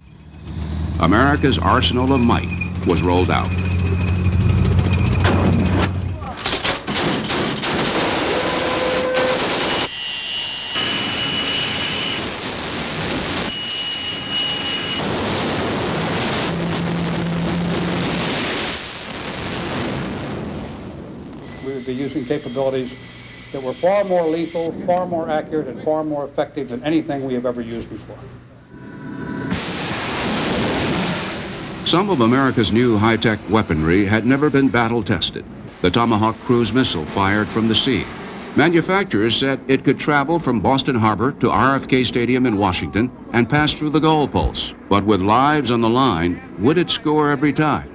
America's arsenal of might was rolled out. We would be using capabilities that were far more lethal, far more accurate, and far more effective than anything we have ever used before. Some of America's new high-tech weaponry had never been battle-tested. The Tomahawk cruise missile fired from the sea. Manufacturers said it could travel from Boston Harbor to RFK Stadium in Washington and pass through the goalposts. But with lives on the line, would it score every time?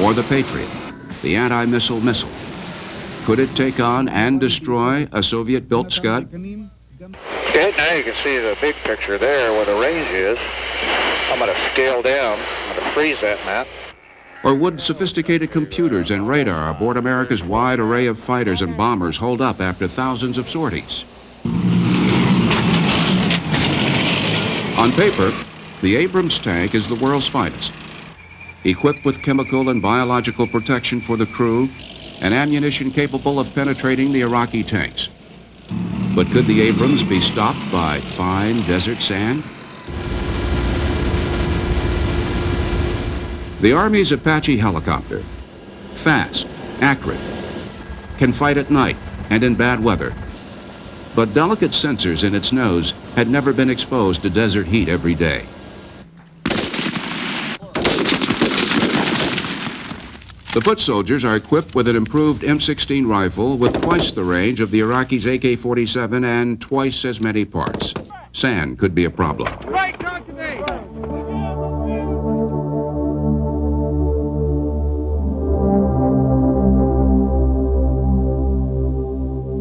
Or the Patriot, the anti-missile missile. Could it take on and destroy a Soviet-built Scud? Okay, now you can see the big picture there where the range is. I'm going to scale down. I'm going to freeze that map. Or would sophisticated computers and radar aboard America's wide array of fighters and bombers hold up after thousands of sorties? On paper, the Abrams tank is the world's finest. Equipped with chemical and biological protection for the crew and ammunition capable of penetrating the Iraqi tanks. But could the Abrams be stopped by fine desert sand? The Army's Apache helicopter, fast, accurate, can fight at night and in bad weather. But delicate sensors in its nose had never been exposed to desert heat every day. The foot soldiers are equipped with an improved M16 rifle with twice the range of the Iraqis' AK-47 and twice as many parts. Sand could be a problem. Right, talk to me!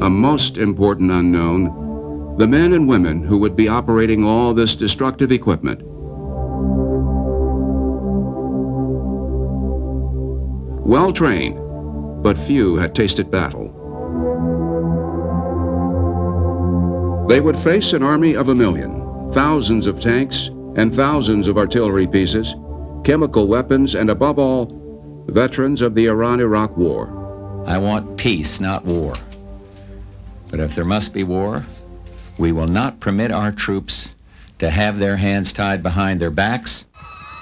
A most important unknown, the men and women who would be operating all this destructive equipment. Well-trained, but few had tasted battle. They would face an army of 1 million, thousands of tanks and thousands of artillery pieces, chemical weapons, and above all, veterans of the Iran-Iraq War. I want peace, not war. But if there must be war, we will not permit our troops to have their hands tied behind their backs.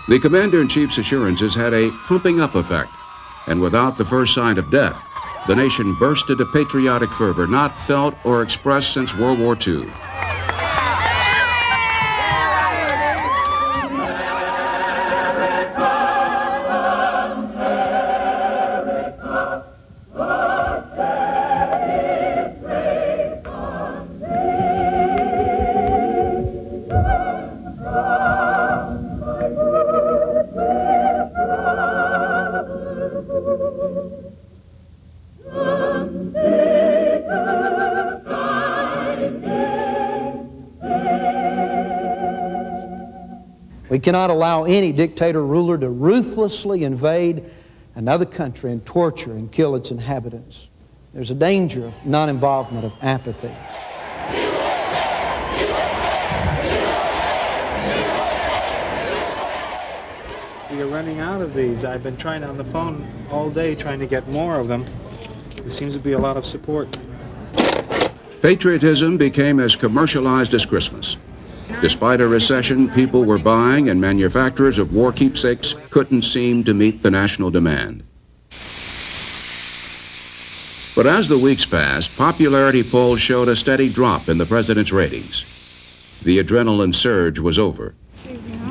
The Commander-in-Chief's assurances had a pumping up effect, and without the first sign of death, the nation burst into patriotic fervor not felt or expressed since World War II. We cannot allow any dictator ruler to ruthlessly invade another country and torture and kill its inhabitants. There's a danger of non-involvement, of apathy. We are running out of these. I've been trying on the phone all day trying to get more of them. There seems to be a lot of support. Patriotism became as commercialized as Christmas. Despite a recession, people were buying, and manufacturers of war keepsakes couldn't seem to meet the national demand. But as the weeks passed, popularity polls showed a steady drop in the president's ratings. The adrenaline surge was over.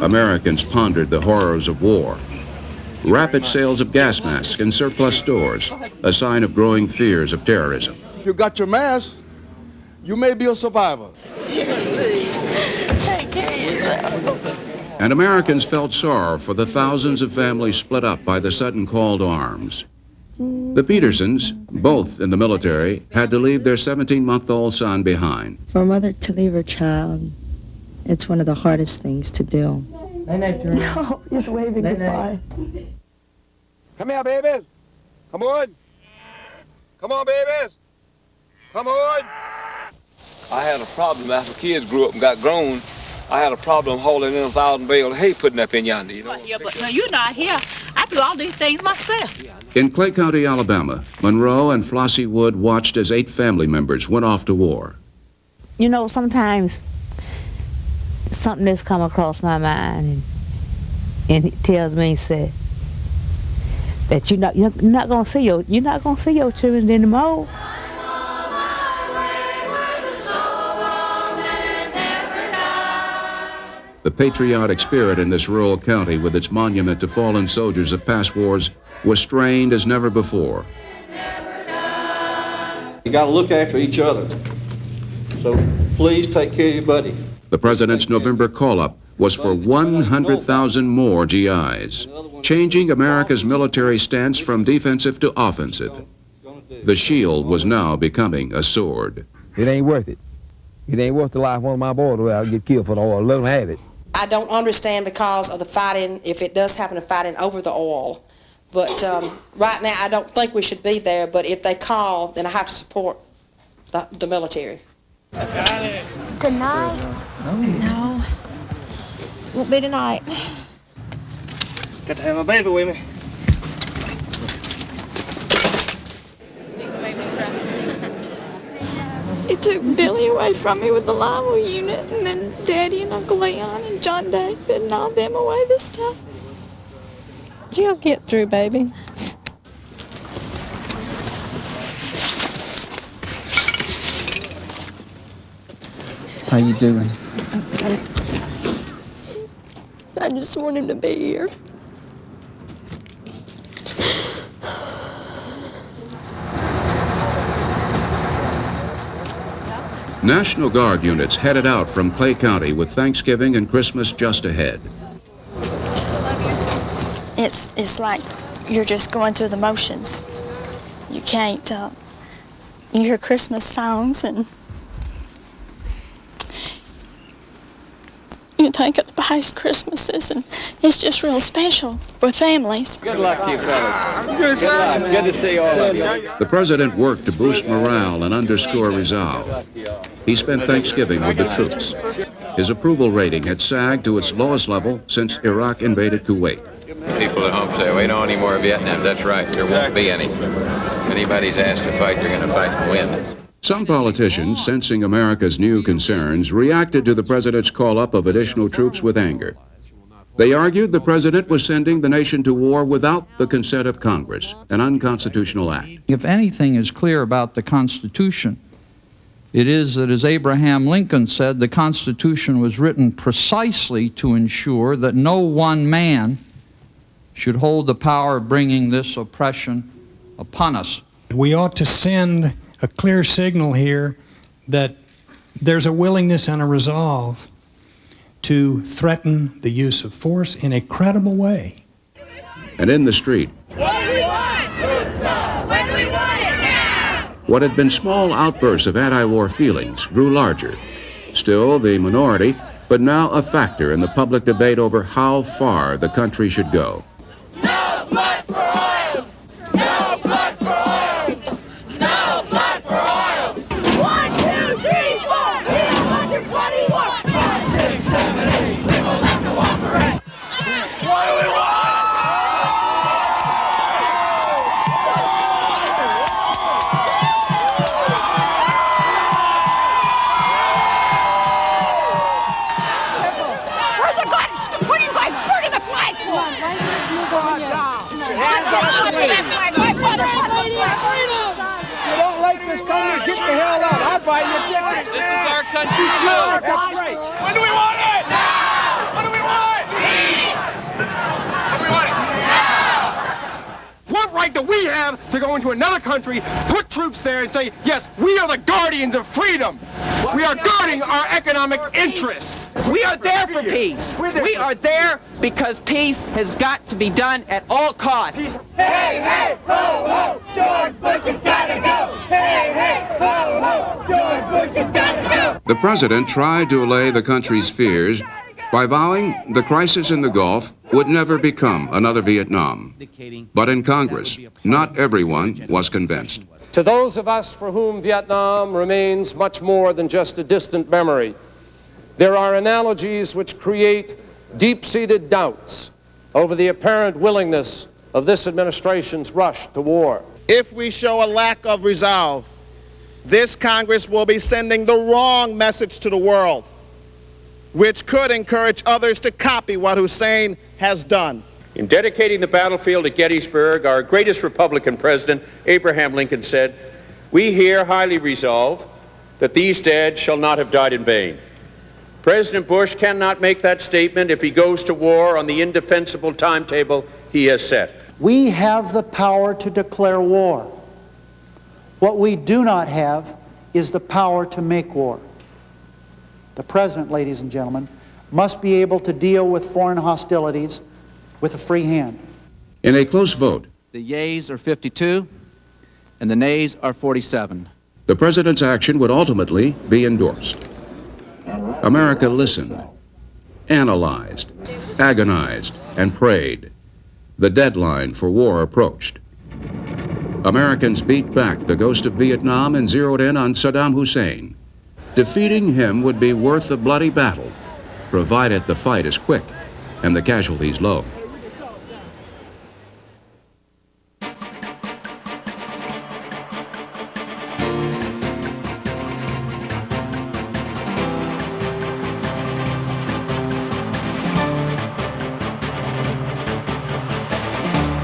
Americans pondered the horrors of war. Rapid sales of gas masks in surplus stores, a sign of growing fears of terrorism. You got your mask, you may be a survivor. And Americans felt sorrow for the thousands of families split up by the sudden call to arms. The Petersons, both in the military, had to leave their 17-month-old son behind. For a mother to leave her child, it's one of the hardest things to do. No, he's waving goodbye. Come here, babies. Come on. Come on, babies. Come on. I had a problem after kids grew up and got grown. I had a problem hauling in 1,000 bales of hay putting up in yonder, you know. Yeah, but no, you're not here. I do all these things myself. In Clay County, Alabama, Monroe and Flossie Wood watched as 8 family members went off to war. You know, sometimes something has come across my mind, and it tells me, say, that you're not gonna see your children anymore. The patriotic spirit in this rural county, with its monument to fallen soldiers of past wars, was strained as never before. You got to look after each other. So please take care of your buddy. The president's November call-up was for 100,000 more GIs, changing America's military stance from defensive to offensive. The shield was now becoming a sword. It ain't worth it. It ain't worth the life of one of my boys. I'll get killed for the oil. Let them have it. I don't understand because of the fighting, if it does happen to fighting over the oil. But right now, I don't think we should be there. But if they call, then I have to support the military. Good night. No. Won't be tonight. Got to have a baby with me. It took Billy away from me with the Lionel unit, and then Daddy and Uncle Leon and John David and all them away this time. You'll get through, baby. How you doing? I just want him to be here. National Guard units headed out from Clay County with Thanksgiving and Christmas just ahead. It's like you're just going through the motions. You can't, you hear Christmas songs and you think of the past Christmases, and it's just real special for families. Good luck to you fellas. Good luck. Good to see all of you. The president worked to boost morale and underscore resolve. He spent Thanksgiving with the troops. His approval rating had sagged to its lowest level since Iraq invaded Kuwait. People at home say, we don't want any more Vietnam. That's right, there won't be any. If anybody's asked to fight, they're going to fight and win. Some politicians, sensing America's new concerns, reacted to the president's call-up of additional troops with anger. They argued the president was sending the nation to war without the consent of Congress, an unconstitutional act. If anything is clear about the Constitution, it is that, as Abraham Lincoln said, the Constitution was written precisely to ensure that no one man should hold the power of bringing this oppression upon us. We ought to send a clear signal here that there's a willingness and a resolve to threaten the use of force in a credible way. And in the street, What do we want? Troops up. When do we want it now? what had been small outbursts of anti-war feelings grew larger. Still, the minority, but now a factor in the public debate over how far the country should go. No blood for oil! No blood for oil! No blood for oil! 1, 2, 3, 4! We don't want your bloody war! 5, 6, 7, 8! We will not cooperate! What do we want? What are you guys burning the flag for? You don't like this country, get the hell out. I'll buy you a ticket. This is our country, too. When do we want it? When do we want it? When do we want it? What right do we have to go into another country, put troops there and say, yes, we are the guardians of freedom. We are guarding our economic interests. We are there for peace. We are there because peace has got to be done at all costs. Hey, hey, ho, ho, George Bush has got to go. Hey, hey, ho, ho, George Bush has got to go. The president tried to allay the country's fears by vowing the crisis in the Gulf would never become another Vietnam. But in Congress, not everyone was convinced. To those of us for whom Vietnam remains much more than just a distant memory, there are analogies which create deep-seated doubts over the apparent willingness of this administration's rush to war. If we show a lack of resolve, this Congress will be sending the wrong message to the world, which could encourage others to copy what Hussein has done. In dedicating the battlefield at Gettysburg, our greatest Republican president, Abraham Lincoln, said, "We here highly resolve that these dead shall not have died in vain." President Bush cannot make that statement if he goes to war on the indefensible timetable he has set. We have the power to declare war. What we do not have is the power to make war. The President, ladies and gentlemen, must be able to deal with foreign hostilities with a free hand. In a close vote, the yeas are 52 and the nays are 47. the president's action would ultimately be endorsed. America listened, analyzed, agonized, and prayed. The deadline for war approached. Americans beat back the ghost of Vietnam and zeroed in on Saddam Hussein. Defeating him would be worth a bloody battle, provided the fight is quick and the casualties low.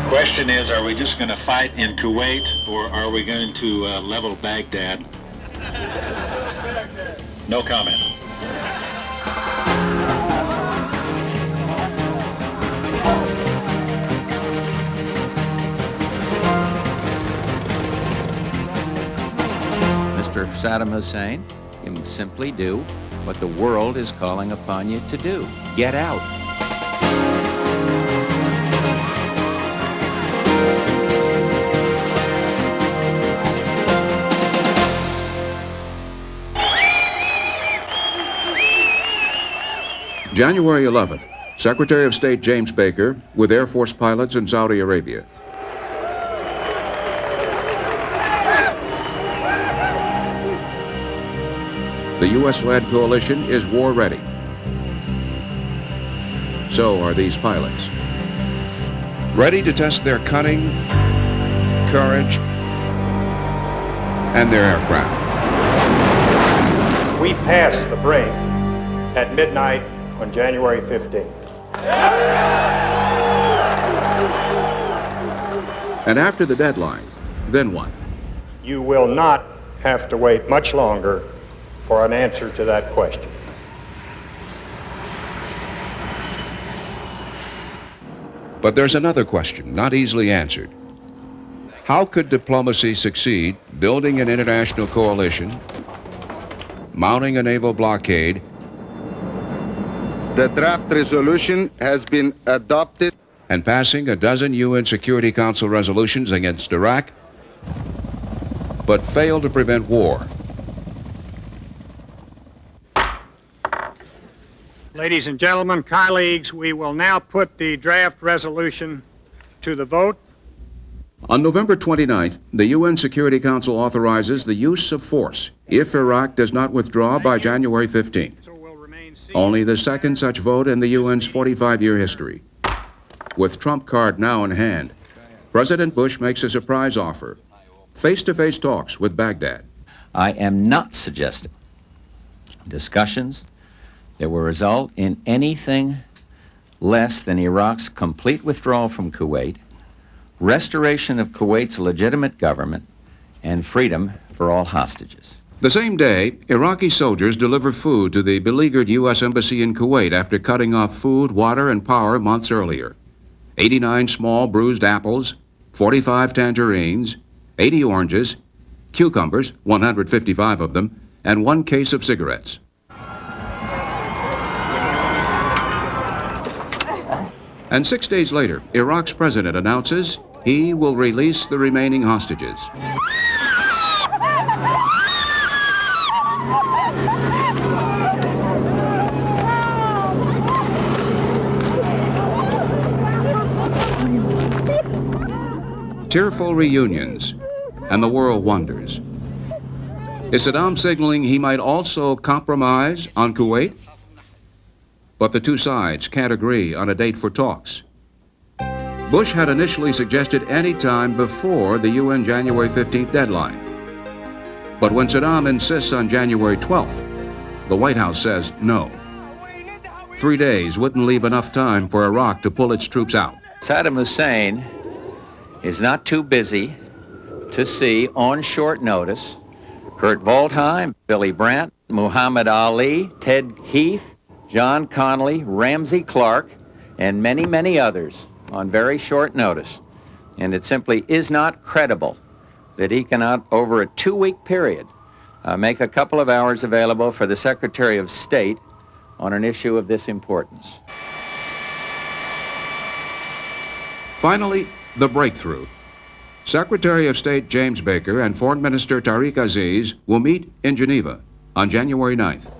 Question is, are we just going to fight in Kuwait, or are we going to level Baghdad? No comment. Mr. Saddam Hussein, you simply do what the world is calling upon you to do. Get out. January 11th, Secretary of State James Baker with Air Force pilots in Saudi Arabia. The U.S.-led coalition is war ready. So are these pilots. Ready to test their cunning, courage, and their aircraft. We passed the brink at midnight on January 15th. And after the deadline, then what? You will not have to wait much longer for an answer to that question. But there's another question, not easily answered. How could diplomacy succeed building an international coalition, mounting a naval blockade? The draft resolution has been adopted. And passing a dozen UN Security Council resolutions against Iraq, but failed to prevent war. Ladies and gentlemen, colleagues, we will now put the draft resolution to the vote. On November 29th, the UN Security Council authorizes the use of force if Iraq does not withdraw by January 15th. Only the second such vote in the UN's 45-year history. With Trump card now in hand, President Bush makes a surprise offer: face-to-face talks with Baghdad. I am not suggesting discussions that will result in anything less than Iraq's complete withdrawal from Kuwait, restoration of Kuwait's legitimate government, and freedom for all hostages. The same day, Iraqi soldiers deliver food to the beleaguered U.S. Embassy in Kuwait after cutting off food, water, and power months earlier. 89 small bruised apples, 45 tangerines, 80 oranges, cucumbers, 155 of them, and 1 case of cigarettes. And 6 days later, Iraq's president announces he will release the remaining hostages. Tearful reunions, and the world wonders. Is Saddam signaling he might also compromise on Kuwait? But the two sides can't agree on a date for talks. Bush had initially suggested any time before the UN January 15th deadline. But when Saddam insists on January 12th, the White House says no. 3 days wouldn't leave enough time for Iraq to pull its troops out. Saddam Hussein is not too busy to see on short notice Kurt Waldheim, Billy Brandt, Muhammad Ali, Ted Heath, John Connolly, Ramsey Clark, and many, many others on very short notice. And it simply is not credible that he cannot, over a 2-week period, make a couple of hours available for the Secretary of State on an issue of this importance. Finally, the breakthrough. Secretary of State James Baker and Foreign Minister Tariq Aziz will meet in Geneva on January 9th.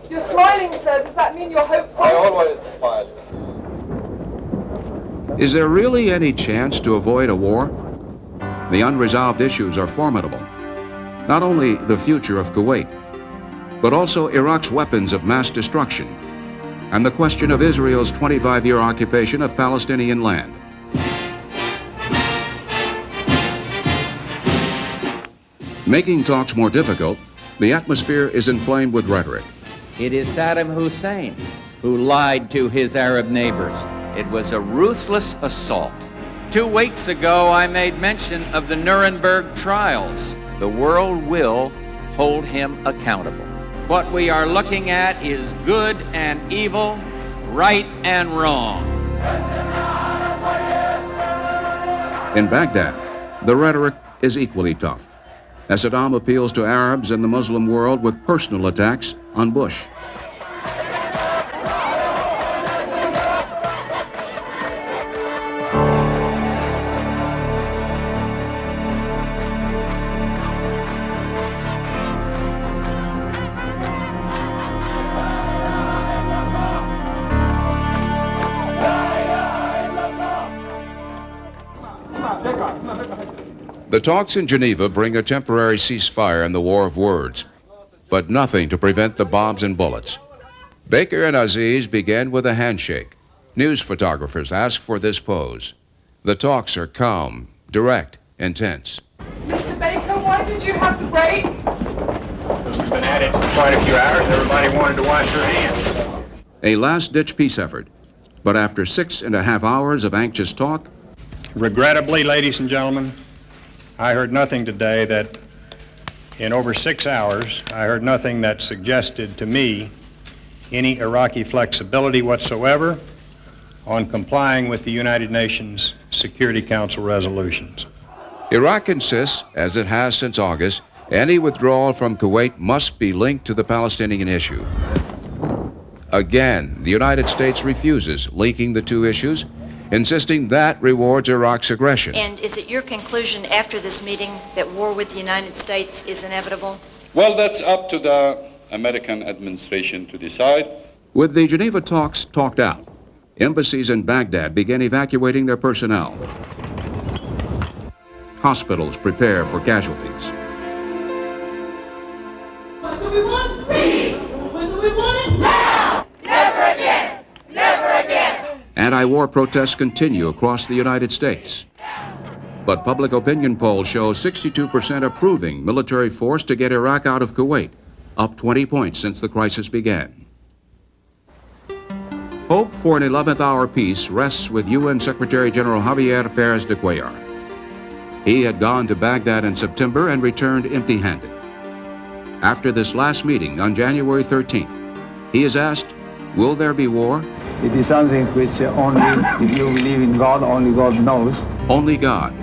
You're smiling, sir. Does that mean you're hopeful? I always smile. Is there really any chance to avoid a war? The unresolved issues are formidable. Not only the future of Kuwait, but also Iraq's weapons of mass destruction and the question of Israel's 25-year occupation of Palestinian land. Making talks more difficult, the atmosphere is inflamed with rhetoric. It is Saddam Hussein who lied to his Arab neighbors. It was a ruthless assault. 2 weeks ago, I made mention of the Nuremberg trials. The world will hold him accountable. What we are looking at is good and evil, right and wrong. In Baghdad, the rhetoric is equally tough, as Saddam appeals to Arabs and the Muslim world with personal attacks on Bush. The talks in Geneva bring a temporary ceasefire in the war of words, but nothing to prevent the bombs and bullets. Baker and Aziz began with a handshake. News photographers ask for this pose. The talks are calm, direct, intense. Mr. Baker, why did you have to break? Because we've been at it for quite a few hours. Everybody wanted to wash their hands. A last-ditch peace effort, but after 6.5 hours of anxious talk, regrettably, ladies and gentlemen, I heard nothing today that, in over 6 hours, I heard nothing that suggested to me any Iraqi flexibility whatsoever on complying with the United Nations Security Council resolutions. Iraq insists, as it has since August, any withdrawal from Kuwait must be linked to the Palestinian issue. Again, the United States refuses linking the two issues, insisting that rewards Iraq's aggression. And is it your conclusion after this meeting that war with the United States is inevitable? Well, that's up to the American administration to decide. With the Geneva talks talked out, embassies in Baghdad began evacuating their personnel. Hospitals prepare for casualties. When do we want peace? When do we want it now? Never again! Never again! Anti-war protests continue across the United States. But public opinion polls show 62% approving military force to get Iraq out of Kuwait, up 20 points since the crisis began. Hope for an 11th hour peace rests with UN Secretary General Javier Pérez de Cuellar. He had gone to Baghdad in September and returned empty-handed. After this last meeting on January 13th, he is asked, will there be war? It is something which only, if you believe in God, only God knows. Only God.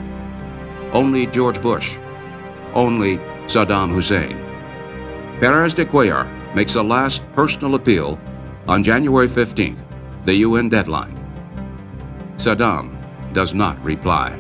Only George Bush. Only Saddam Hussein. Pérez de Cuellar makes a last personal appeal on January 15th, the UN deadline. Saddam does not reply.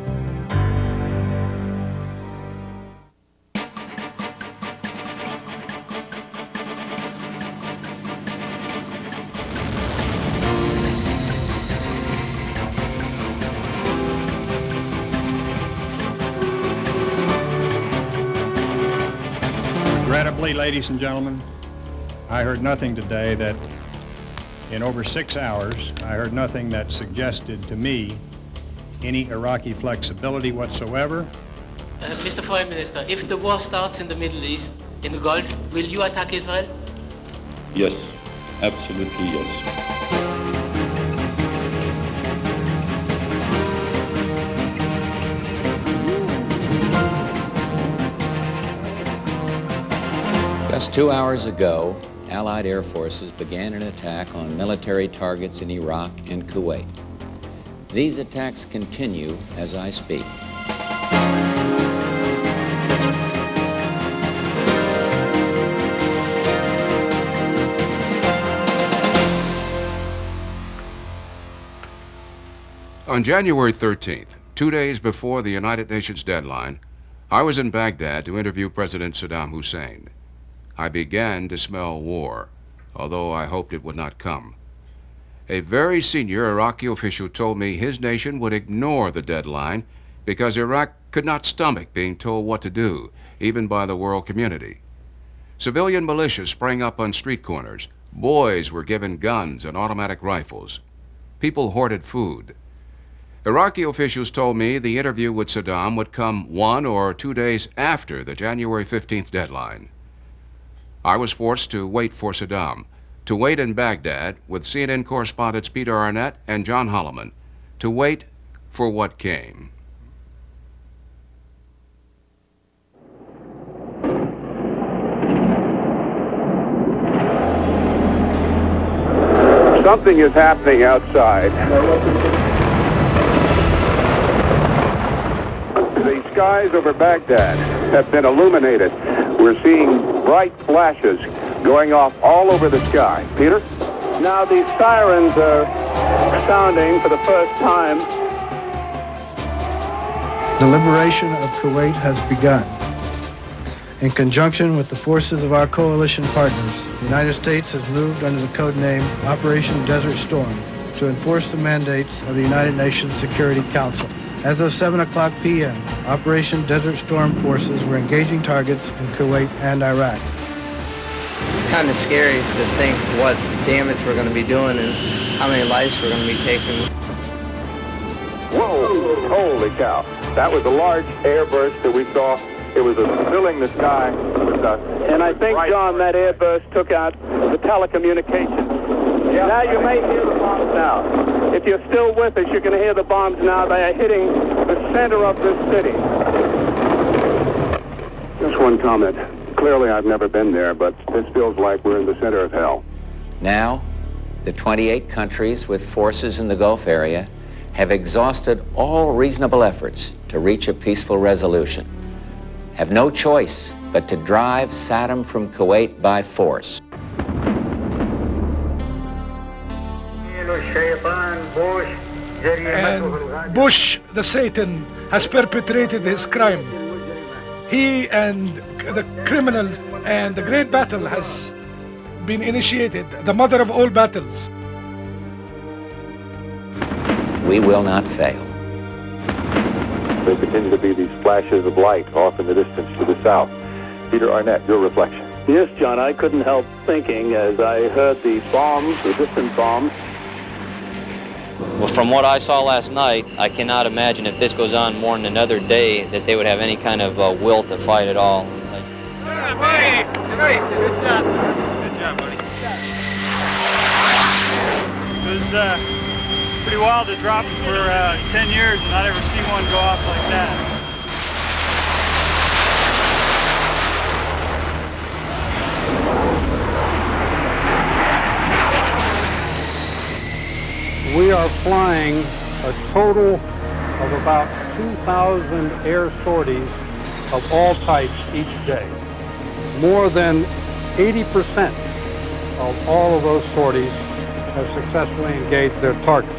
Regrettably, ladies and gentlemen, I heard nothing today that, in over 6 hours, I heard nothing that suggested to me any Iraqi flexibility whatsoever. Mr. Foreign Minister, if the war starts in the Middle East, in the Gulf, will you attack Israel? Yes, absolutely yes. Just 2 hours ago, Allied air forces began an attack on military targets in Iraq and Kuwait. These attacks continue as I speak. On January 13th, 2 days before the United Nations deadline, I was in Baghdad to interview President Saddam Hussein. I began to smell war, although I hoped it would not come. A very senior Iraqi official told me his nation would ignore the deadline because Iraq could not stomach being told what to do, even by the world community. Civilian militias sprang up on street corners. Boys were given guns and automatic rifles. People hoarded food. Iraqi officials told me the interview with Saddam would come 1 or 2 days after the January 15th deadline. I was forced to wait for Saddam, to wait in Baghdad with CNN correspondents Peter Arnett and John Holloman, to wait for what came. Something is happening outside. The skies over Baghdad have been illuminated. We're seeing bright flashes going off all over the sky. Peter? Now the sirens are sounding for the first time. The liberation of Kuwait has begun. In conjunction with the forces of our coalition partners, the United States has moved under the code name Operation Desert Storm to enforce the mandates of the United Nations Security Council. As of 7 o'clock p.m., Operation Desert Storm forces were engaging targets in Kuwait and Iraq. It's kind of scary to think what damage we're going to be doing and how many lives we're going to be taking. Whoa! Holy cow. That was a large airburst that we saw. It was filling the sky with dust. And I think, John, that airburst took out the telecommunications. Yeah. Now you may hear the bombs now. If you're still with us, you can hear the bombs now. They are hitting the center of this city. Just one comment. Clearly, I've never been there, but this feels like we're in the center of hell. Now, the 28 countries with forces in the Gulf area have exhausted all reasonable efforts to reach a peaceful resolution, have no choice but to drive Saddam from Kuwait by force. And Bush, the Satan, has perpetrated his crime. He and the criminal, and the great battle has been initiated, the mother of all battles. We will not fail. There continue to be these flashes of light off in the distance to the south. Peter Arnett, your reflection. Yes, John, I couldn't help thinking as I heard the bombs, the distant bombs. Well, from what I saw last night, I cannot imagine if this goes on more than another day that they would have any kind of will to fight at all. Buddy, nice. Good job. Good job, buddy. It was pretty wild to drop them for 10 years and not ever see one go off like that. We are flying a total of about 2,000 air sorties of all types each day. More than 80% of all of those sorties have successfully engaged their targets.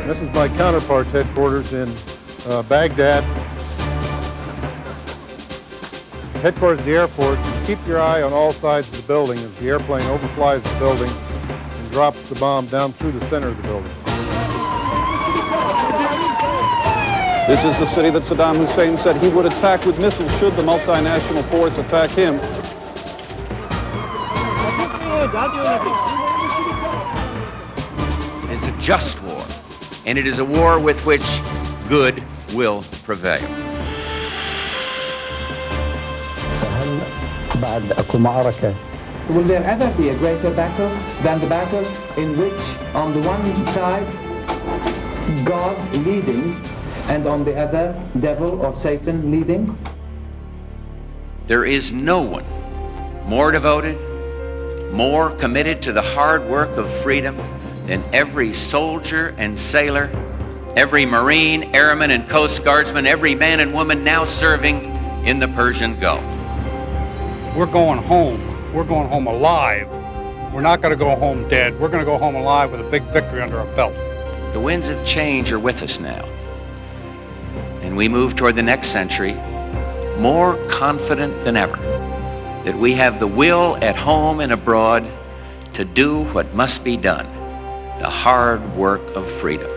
This is my counterpart's headquarters in Baghdad. Headquarters of the Air Force. Keep your eye on all sides of the building as the airplane overflies the building and drops the bomb down through the center of the building. This is the city that Saddam Hussein said he would attack with missiles should the multinational force attack him. It's a just war, and it is a war with which good will prevail. Will there ever be a greater battle than the battle in which, on the one side, God leading, and on the other, devil or Satan leading? There is no one more devoted, more committed to the hard work of freedom than every soldier and sailor, every Marine, Airman, and Coast Guardsman, every man and woman now serving in the Persian Gulf. We're going home. We're going home alive. We're not going to go home dead. We're going to go home alive with a big victory under our belt. The winds of change are with us now, and we move toward the next century more confident than ever that we have the will at home and abroad to do what must be done, the hard work of freedom.